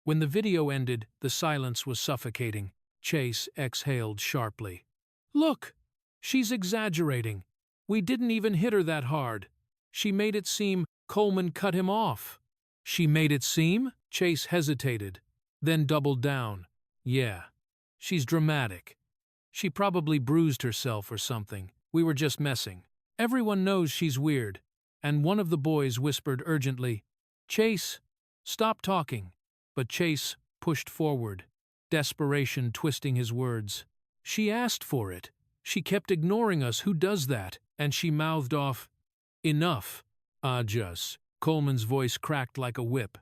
When the video ended, the silence was suffocating. Chase exhaled sharply. "Look! She's exaggerating. We didn't even hit her that hard. She made it seem Coleman cut him off." "She made it seem?" Chase hesitated, then doubled down. "Yeah. She's dramatic. She probably bruised herself or something. We were just messing. Everyone knows she's weird." And one of the boys whispered urgently, "Chase, stop talking." But Chase pushed forward, desperation twisting his words. "She asked for it. She kept ignoring us. Who does that?" And she mouthed off, "Enough." Just." Coleman's voice cracked like a whip.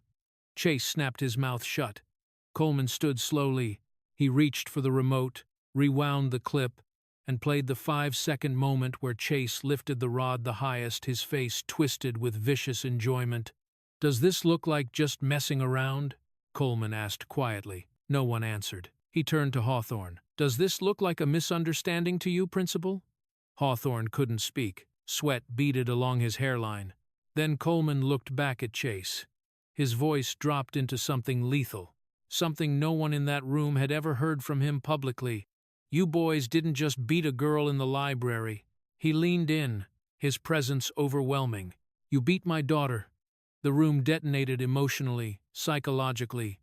Chase snapped his mouth shut. Coleman stood slowly. He reached for the remote, rewound the clip, and played the 5-second moment where Chase lifted the rod the highest, his face twisted with vicious enjoyment. "Does this look like just messing around?" Coleman asked quietly. No one answered. He turned to Hawthorne. "Does this look like a misunderstanding to you, Principal?" Hawthorne couldn't speak. Sweat beaded along his hairline. Then Coleman looked back at Chase. His voice dropped into something lethal, something no one in that room had ever heard from him publicly. "You boys didn't just beat a girl in the library." He leaned in, his presence overwhelming. "You beat my daughter." The room detonated emotionally, psychologically.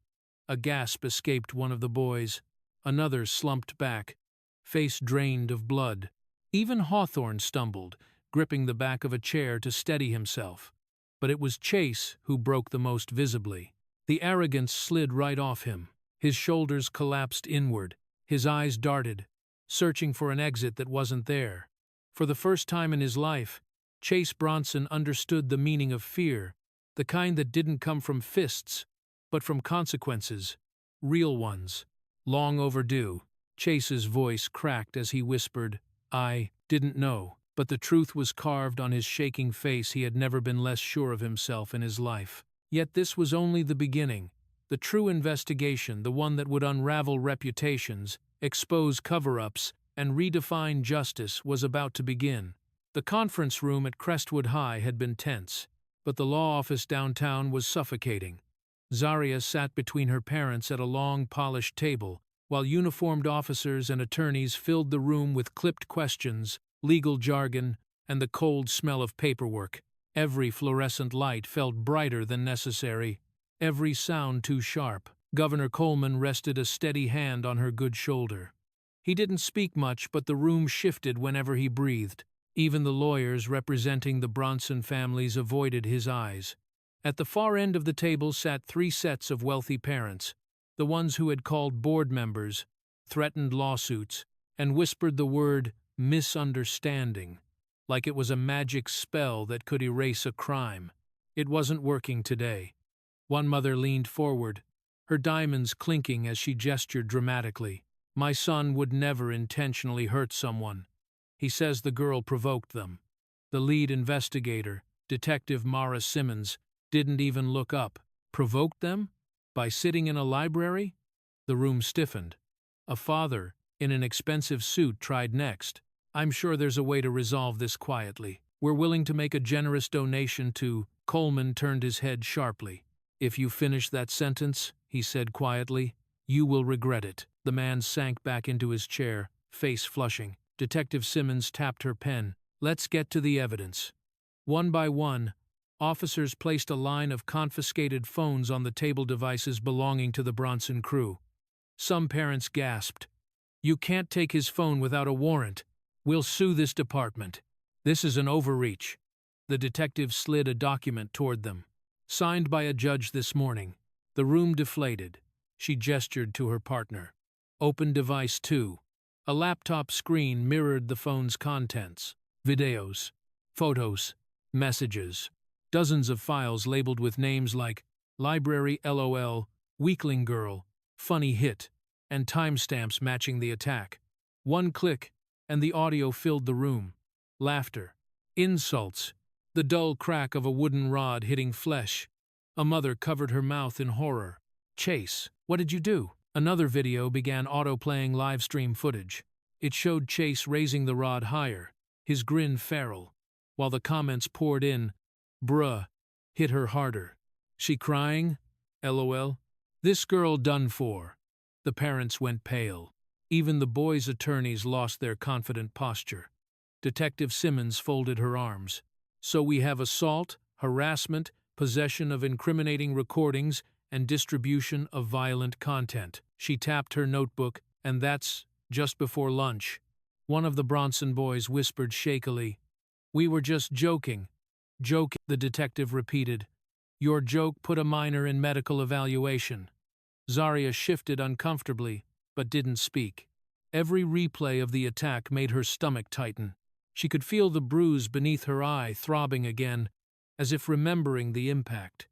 A gasp escaped one of the boys. Another slumped back, face drained of blood. Even Hawthorne stumbled, gripping the back of a chair to steady himself. But it was Chase who broke the most visibly. The arrogance slid right off him. His shoulders collapsed inward. His eyes darted, searching for an exit that wasn't there. For the first time in his life, Chase Bronson understood the meaning of fear, the kind that didn't come from fists, but from consequences, real ones, long overdue. Chase's voice cracked as he whispered, "I didn't know," but the truth was carved on his shaking face. He had never been less sure of himself in his life. Yet this was only the beginning. The true investigation, the one that would unravel reputations, expose cover-ups, and redefine justice, was about to begin. The conference room at Crestwood High had been tense, but the law office downtown was suffocating. Zaria sat between her parents at a long, polished table, while uniformed officers and attorneys filled the room with clipped questions, legal jargon, and the cold smell of paperwork. Every fluorescent light felt brighter than necessary, every sound too sharp. Governor Coleman rested a steady hand on her good shoulder. He didn't speak much, but the room shifted whenever he breathed. Even the lawyers representing the Bronson families avoided his eyes. At the far end of the table sat 3 sets of wealthy parents, the ones who had called board members, threatened lawsuits, and whispered the word misunderstanding, like it was a magic spell that could erase a crime. It wasn't working today. One mother leaned forward, her diamonds clinking as she gestured dramatically. "My son would never intentionally hurt someone. He says the girl provoked them." The lead investigator, Detective Mara Simmons, didn't even look up. "Provoked them? By sitting in a library?" The room stiffened. A father, in an expensive suit, tried next. "I'm sure there's a way to resolve this quietly. We're willing to make a generous donation to—" Coleman turned his head sharply. "If you finish that sentence," he said quietly, "you will regret it." The man sank back into his chair, face flushing. Detective Simmons tapped her pen. "Let's get to the evidence." One by one, officers placed a line of confiscated phones on the table devices belonging to the Bronson crew. Some parents gasped. "You can't take his phone without a warrant. We'll sue this department. This is an overreach." The detective slid a document toward them. "Signed by a judge this morning." The room deflated. She gestured to her partner. "Open device 2. A laptop screen mirrored the phone's contents. Videos, photos, messages. Dozens of files labeled with names like Library LOL, Weakling Girl, Funny Hit, and timestamps matching the attack. One click, and the audio filled the room. Laughter. Insults. The dull crack of a wooden rod hitting flesh. A mother covered her mouth in horror. "Chase, what did you do?" Another video began auto-playing live-stream footage. It showed Chase raising the rod higher, his grin feral, while the comments poured in. "Bruh, hit her harder. She crying? LOL. This girl done for." The parents went pale. Even the boys' attorneys lost their confident posture. Detective Simmons folded her arms. "So we have assault, harassment, possession of incriminating recordings, and distribution of violent content." She tapped her notebook, "And that's just before lunch." One of the Bronson boys whispered shakily, "We were just joking." "Joking," the detective repeated. "Your joke put a minor in medical evaluation." Zaria shifted uncomfortably, but didn't speak. Every replay of the attack made her stomach tighten. She could feel the bruise beneath her eye throbbing again, as if remembering the impact.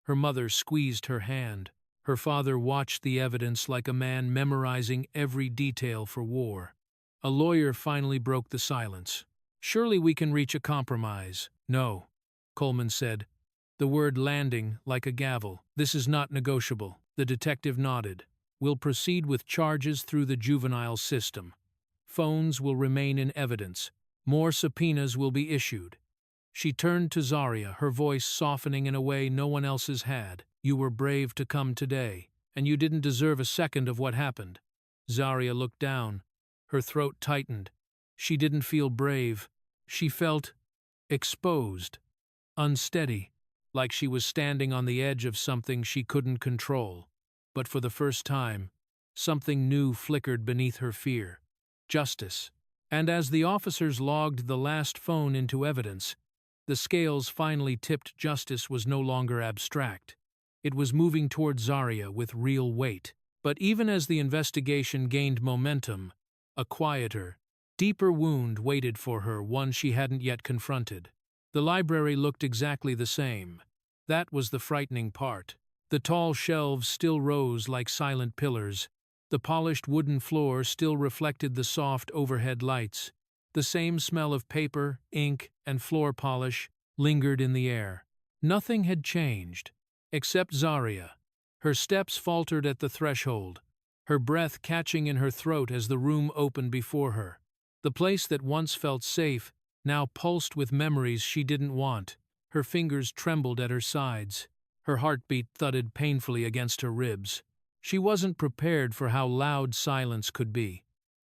Her mother squeezed her hand. Her father watched the evidence like a man memorizing every detail for war. A lawyer finally broke the silence. "Surely we can reach a compromise." "No," Coleman said, the word landing like a gavel. "This is not negotiable." The detective nodded. "We'll proceed with charges through the juvenile system. Phones will remain in evidence. More subpoenas will be issued." She turned to Zaria, her voice softening in a way no one else's had. "You were brave to come today, and you didn't deserve a second of what happened." Zaria looked down. Her throat tightened. She didn't feel brave. She felt exposed, unsteady, like she was standing on the edge of something she couldn't control. But for the first time, something new flickered beneath her fear. Justice. And as the officers logged the last phone into evidence, the scales finally tipped. Justice was no longer abstract. It was moving toward Zaria with real weight. But even as the investigation gained momentum, a quieter, deeper wound waited for her, one she hadn't yet confronted. The library looked exactly the same. That was the frightening part. The tall shelves still rose like silent pillars. The polished wooden floor still reflected the soft overhead lights. The same smell of paper, ink, and floor polish lingered in the air. Nothing had changed, except Zaria. Her steps faltered at the threshold, her breath catching in her throat as the room opened before her. The place that once felt safe now pulsed with memories she didn't want. Her fingers trembled at her sides. Her heartbeat thudded painfully against her ribs. She wasn't prepared for how loud silence could be.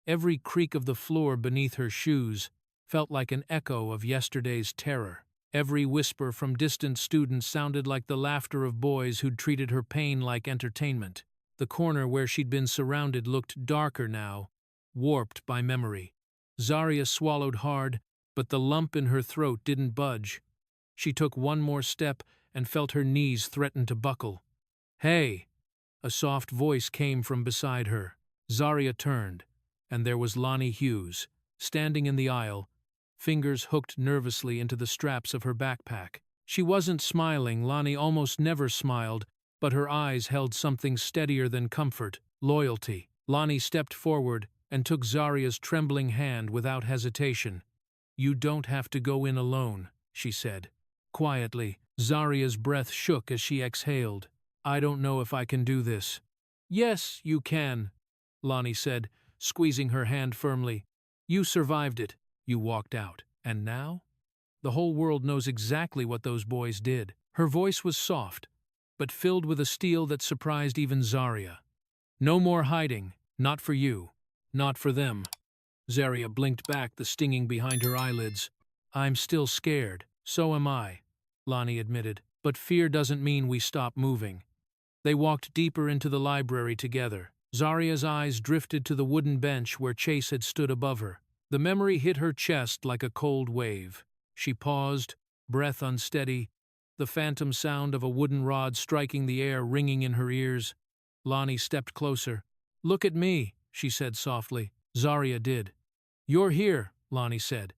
Every creak of the floor beneath her shoes felt like an echo of yesterday's terror. Every whisper from distant students sounded like the laughter of boys who'd treated her pain like entertainment. The corner where she'd been surrounded looked darker now, warped by memory. Zaria swallowed hard, but the lump in her throat didn't budge. She took one more step and felt her knees threaten to buckle. "Hey!" A soft voice came from beside her. Zaria turned, and there was Lonnie Hughes, standing in the aisle, fingers hooked nervously into the straps of her backpack. She wasn't smiling. Lonnie almost never smiled, but her eyes held something steadier than comfort, loyalty. Lonnie stepped forward and took Zaria's trembling hand without hesitation. "You don't have to go in alone," she said. Quietly, Zaria's breath shook as she exhaled. "I don't know if I can do this." Yes, you can, Lonnie said, squeezing her hand firmly. You survived it. You walked out. And now? The whole world knows exactly what those boys did. Her voice was soft, but filled with a steel that surprised even Zarya. No more hiding. Not for you. Not for them. Zarya blinked back, the stinging behind her eyelids. I'm still scared. So am I, Lonnie admitted. But fear doesn't mean we stop moving. They walked deeper into the library together. Zarya's eyes drifted to the wooden bench where Chase had stood above her. The memory hit her chest like a cold wave. She paused, breath unsteady, the phantom sound of a wooden rod striking the air ringing in her ears. Lonnie stepped closer. Look at me, she said softly. Zarya did. You're here, Lonnie said.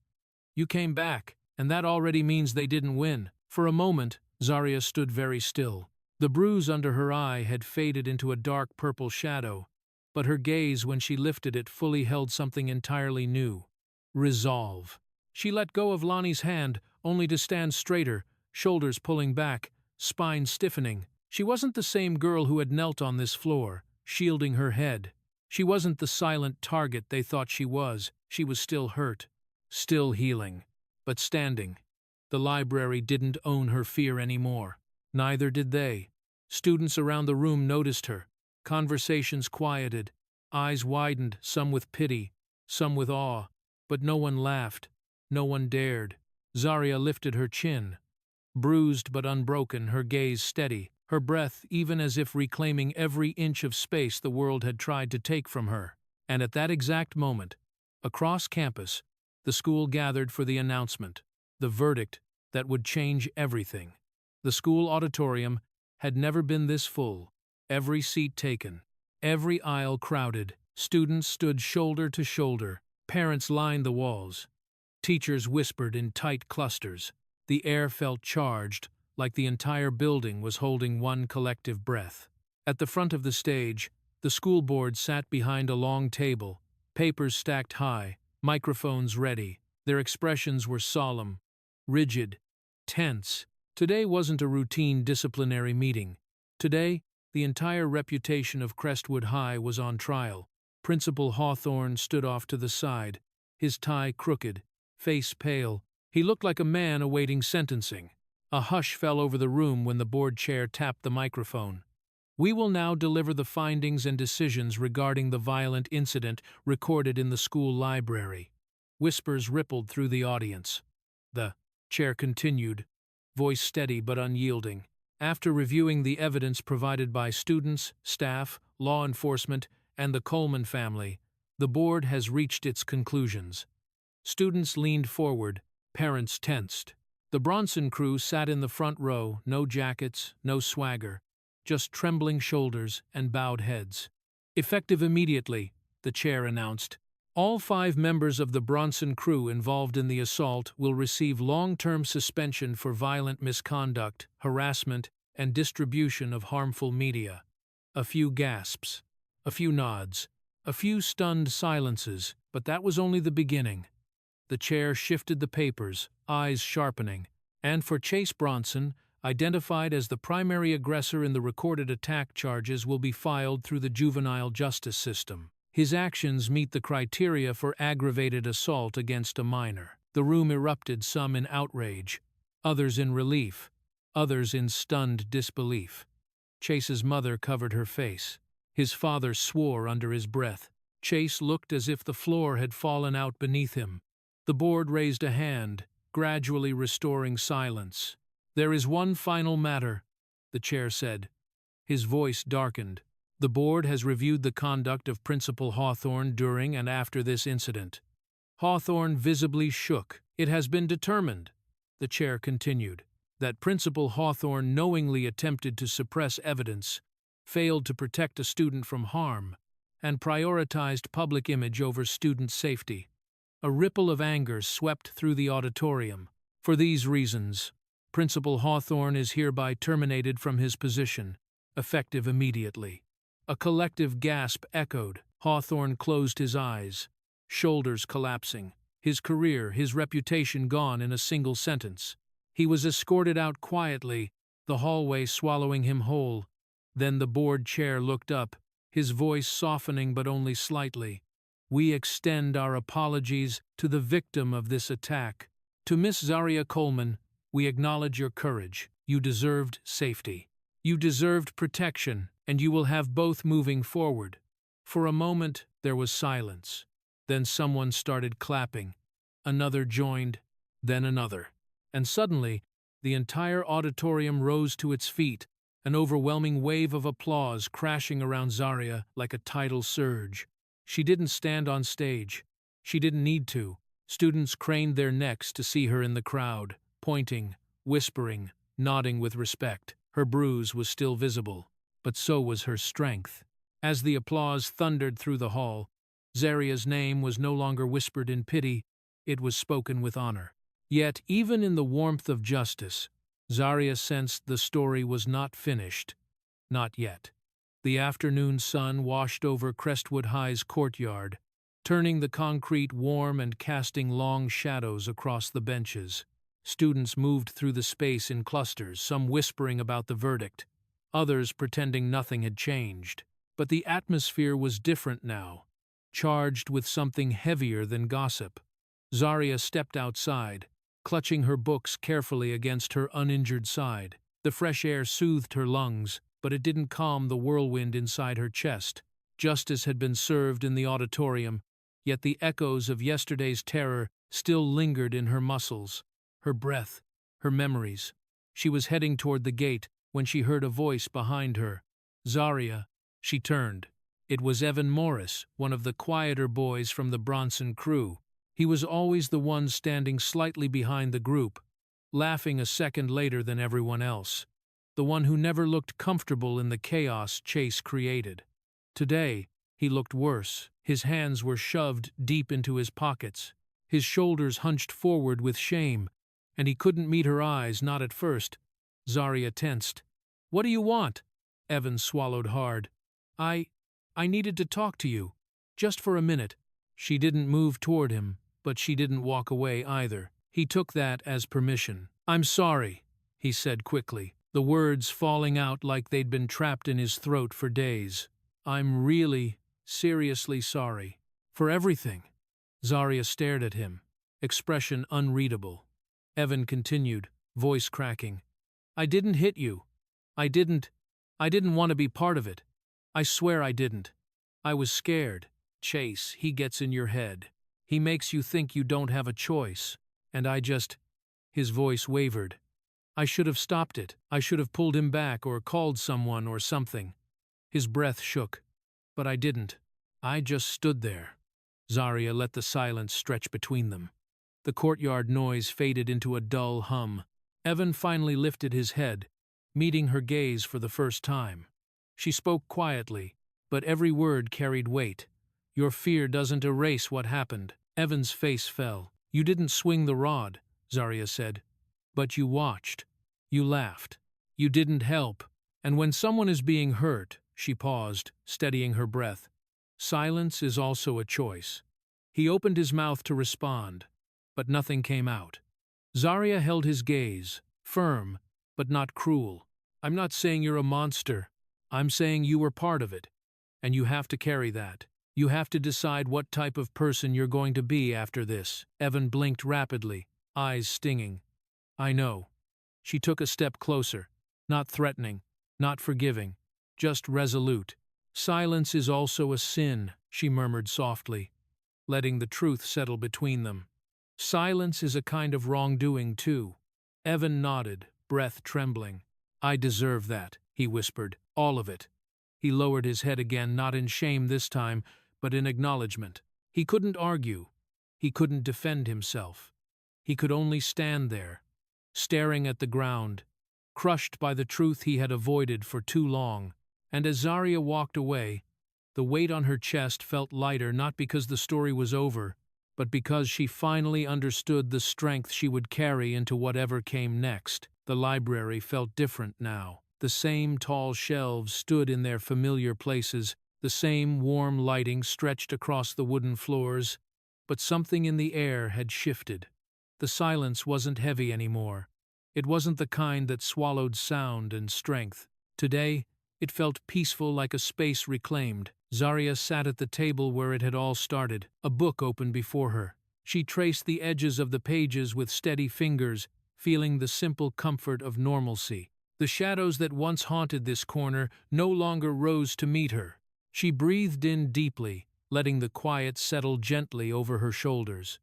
You came back, and that already means they didn't win. For a moment, Zarya stood very still. The bruise under her eye had faded into a dark purple shadow, but her gaze, when she lifted it, fully held something entirely new. Resolve. She let go of Lonnie's hand, only to stand straighter, shoulders pulling back, spine stiffening. She wasn't the same girl who had knelt on this floor, shielding her head. She wasn't the silent target they thought she was. She was still hurt, still healing, but standing. The library didn't own her fear anymore. Neither did they. Students around the room noticed her. Conversations quieted. Eyes widened, some with pity, some with awe. But no one laughed. No one dared. Zarya lifted her chin. Bruised but unbroken, her gaze steady, her breath even as if reclaiming every inch of space the world had tried to take from her. And at that exact moment, across campus, the school gathered for the announcement, the verdict that would change everything. The school auditorium had never been this full. Every seat taken, every aisle crowded. Students stood shoulder to shoulder. Parents lined the walls. Teachers whispered in tight clusters. The air felt charged, like the entire building was holding one collective breath. At the front of the stage, the school board sat behind a long table, papers stacked high, microphones ready. Their expressions were solemn, rigid, tense. Today wasn't a routine disciplinary meeting. Today, the entire reputation of Crestwood High was on trial. Principal Hawthorne stood off to the side, his tie crooked, face pale. He looked like a man awaiting sentencing. A hush fell over the room when the board chair tapped the microphone. We will now deliver the findings and decisions regarding the violent incident recorded in the school library. Whispers rippled through the audience. The chair continued, voice steady but unyielding. After reviewing the evidence provided by students, staff, law enforcement, and the Coleman family, the board has reached its conclusions. Students leaned forward, parents tensed. The Bronson crew sat in the front row, no jackets, no swagger, just trembling shoulders and bowed heads. Effective immediately, the chair announced, all 5 members of the Bronson crew involved in the assault will receive long-term suspension for violent misconduct, harassment, and distribution of harmful media. A few gasps, a few nods, a few stunned silences, but that was only the beginning. The chair shifted the papers, eyes sharpening, and for Chase Bronson, identified as the primary aggressor in the recorded attack, charges will be filed through the juvenile justice system. His actions meet the criteria for aggravated assault against a minor. The room erupted, some in outrage, others in relief, others in stunned disbelief. Chase's mother covered her face. His father swore under his breath. Chase looked as if the floor had fallen out beneath him. The board raised a hand, gradually restoring silence. There is one final matter, the chair said. His voice darkened. The board has reviewed the conduct of Principal Hawthorne during and after this incident. Hawthorne visibly shook. It has been determined, the chair continued, that Principal Hawthorne knowingly attempted to suppress evidence, failed to protect a student from harm, and prioritized public image over student safety. A ripple of anger swept through the auditorium. For these reasons, Principal Hawthorne is hereby terminated from his position, effective immediately. A collective gasp echoed. Hawthorne closed his eyes, shoulders collapsing, his career, his reputation gone in a single sentence. He was escorted out quietly, the hallway swallowing him whole. Then the board chair looked up, his voice softening but only slightly. "We extend our apologies to the victim of this attack. To Miss Zaria Coleman, we acknowledge your courage. You deserved safety. You deserved protection, and you will have both moving forward." For a moment, there was silence. Then someone started clapping. Another joined, then another. And suddenly, the entire auditorium rose to its feet, an overwhelming wave of applause crashing around Zaria like a tidal surge. She didn't stand on stage. She didn't need to. Students craned their necks to see her in the crowd, pointing, whispering, nodding with respect. Her bruise was still visible, but so was her strength. As the applause thundered through the hall, Zaria's name was no longer whispered in pity, it was spoken with honor. Yet, even in the warmth of justice, Zaria sensed the story was not finished. Not yet. The afternoon sun washed over Crestwood High's courtyard, turning the concrete warm and casting long shadows across the benches. Students moved through the space in clusters, some whispering about the verdict, others pretending nothing had changed. But the atmosphere was different now, charged with something heavier than gossip. Zaria stepped outside, clutching her books carefully against her uninjured side. The fresh air soothed her lungs, but it didn't calm the whirlwind inside her chest. Justice had been served in the auditorium, yet the echoes of yesterday's terror still lingered in her muscles, her breath, her memories. She was heading toward the gate when she heard a voice behind her. "Zaria." She turned. It was Evan Morris, one of the quieter boys from the Bronson crew. He was always the one standing slightly behind the group, laughing a second later than everyone else. The one who never looked comfortable in the chaos Chase created. Today, he looked worse. His hands were shoved deep into his pockets. His shoulders hunched forward with shame, and he couldn't meet her eyes, not at first. Zaria tensed. "What do you want?" Evan swallowed hard. I needed to talk to you. Just for a minute." She didn't move toward him, but she didn't walk away either. He took that as permission. "I'm sorry," he said quickly, the words falling out like they'd been trapped in his throat for days. "I'm really, seriously sorry. For everything." Zaria stared at him, expression unreadable. Evan continued, voice cracking. "I didn't hit you. I didn't want to be part of it. I swear I didn't. I was scared. Chase, he gets in your head. He makes you think you don't have a choice. And I just—" His voice wavered. "I should have stopped it. I should have pulled him back or called someone or something." His breath shook. "But I didn't. I just stood there." Zaria let the silence stretch between them. The courtyard noise faded into a dull hum. Evan finally lifted his head, meeting her gaze for the first time. She spoke quietly, but every word carried weight. "Your fear doesn't erase what happened." Evan's face fell. "You didn't swing the rod," Zaria said. "But you watched. You laughed. You didn't help. And when someone is being hurt," she paused, steadying her breath, "silence is also a choice." He opened his mouth to respond, but nothing came out. Zaria held his gaze, firm, but not cruel. "I'm not saying you're a monster. I'm saying you were part of it. And you have to carry that. You have to decide what type of person you're going to be after this." Evan blinked rapidly, eyes stinging. "I know." She took a step closer, not threatening, not forgiving, just resolute. "Silence is also a sin," she murmured softly, letting the truth settle between them. "Silence is a kind of wrongdoing, too." Evan nodded, breath trembling. "I deserve that," he whispered, "all of it." He lowered his head again, not in shame this time, but in acknowledgement. He couldn't argue. He couldn't defend himself. He could only stand there, staring at the ground, crushed by the truth he had avoided for too long. And as Zaria walked away, the weight on her chest felt lighter, not because the story was over, but because she finally understood the strength she would carry into whatever came next. The library felt different now. The same tall shelves stood in their familiar places, the same warm lighting stretched across the wooden floors, but something in the air had shifted. The silence wasn't heavy anymore. It wasn't the kind that swallowed sound and strength. Today, It felt peaceful, like a space reclaimed. Zarya sat at the table where it had all started, a book open before her. She traced the edges of the pages with steady fingers, feeling the simple comfort of normalcy. The shadows that once haunted this corner no longer rose to meet her. She breathed in deeply, letting the quiet settle gently over her shoulders.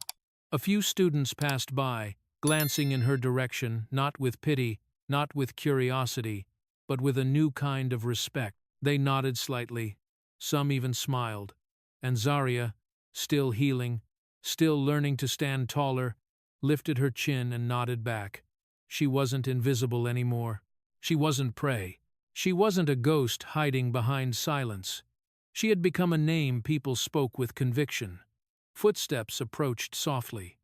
A few students passed by, glancing in her direction, not with pity, not with curiosity, but with a new kind of respect. They nodded slightly, some even smiled, and Zarya, still healing, still learning to stand taller, lifted her chin and nodded back. She wasn't invisible anymore. She wasn't prey. She wasn't a ghost hiding behind silence. She had become a name people spoke with conviction. Footsteps approached softly.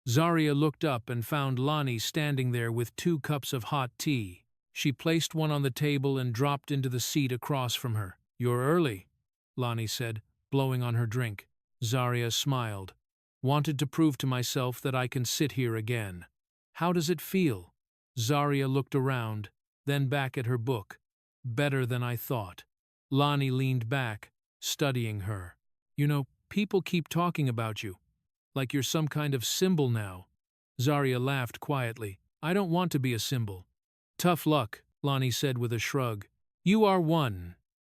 Zarya looked up and found Lonnie standing there with 2 cups of hot tea. She placed one on the table and dropped into the seat across from her. "You're early," Lonnie said, blowing on her drink. Zarya smiled. "Wanted to prove to myself that I can sit here again." "How does it feel?" Zarya looked around, then back at her book. "Better than I thought." Lonnie leaned back, studying her. "You know, people keep talking about you, like you're some kind of symbol now." Zarya laughed quietly. "I don't want to be a symbol." "Tough luck," Lonnie said with a shrug. "You are one.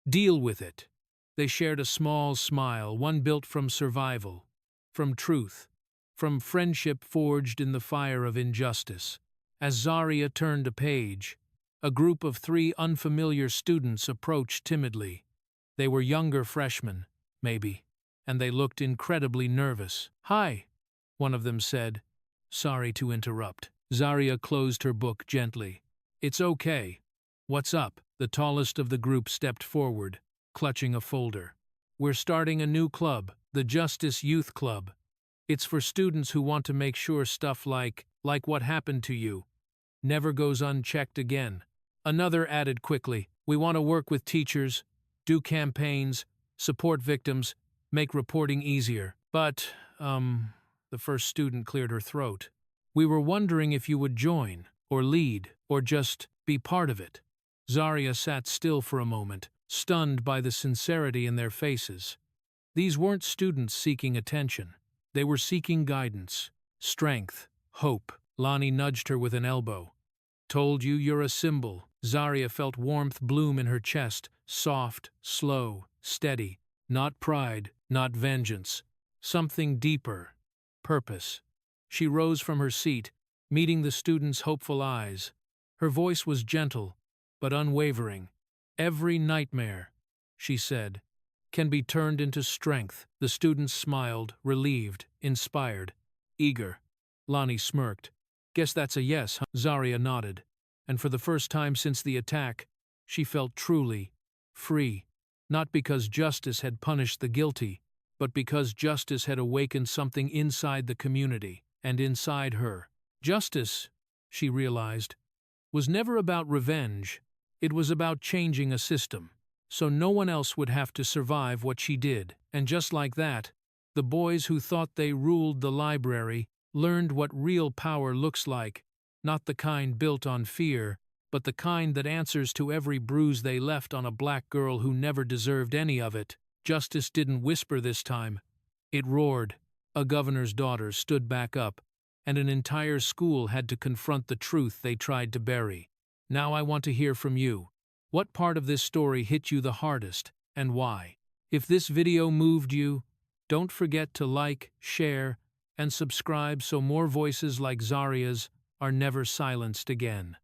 Deal with it." They shared a small smile, one built from survival, from truth, from friendship forged in the fire of injustice. As Zarya turned a page, a group of 3 unfamiliar students approached timidly. They were younger freshmen, maybe, and they looked incredibly nervous. "Hi," one of them said. "Sorry to interrupt." Zarya closed her book gently. "It's okay. What's up?" The tallest of the group stepped forward, clutching a folder. "We're starting a new club, the Justice Youth Club. It's for students who want to make sure stuff like what happened to you never goes unchecked again." Another added quickly, "We want to work with teachers, do campaigns, support victims, make reporting easier. But, the first student cleared her throat. "We were wondering if you would join, or lead, or just be part of it." Zarya sat still for a moment, stunned by the sincerity in their faces. These weren't students seeking attention. They were seeking guidance, strength, hope. Lonnie nudged her with an elbow. "Told you you're a symbol." Zarya felt warmth bloom in her chest, soft, slow, steady. Not pride, not vengeance. Something deeper. Purpose. She rose from her seat, meeting the students' hopeful eyes. Her voice was gentle, but unwavering. "Every nightmare," she said, "can be turned into strength." The students smiled, relieved, inspired, eager. Lonnie smirked. "Guess that's a yes, huh?" Zarya nodded, and for the first time since the attack, she felt truly free. Not because justice had punished the guilty, but because justice had awakened something inside the community, and inside her. Justice, she realized, was never about revenge. It was about changing a system, so no one else would have to survive what she did. And just like that, the boys who thought they ruled the library learned what real power looks like, not the kind built on fear, but the kind that answers to every bruise they left on a black girl who never deserved any of it. Justice didn't whisper this time. It roared. A governor's daughter stood back up, and an entire school had to confront the truth they tried to bury. Now I want to hear from you. What part of this story hit you the hardest, and why? If this video moved you, don't forget to like, share, and subscribe so more voices like Zarya's are never silenced again.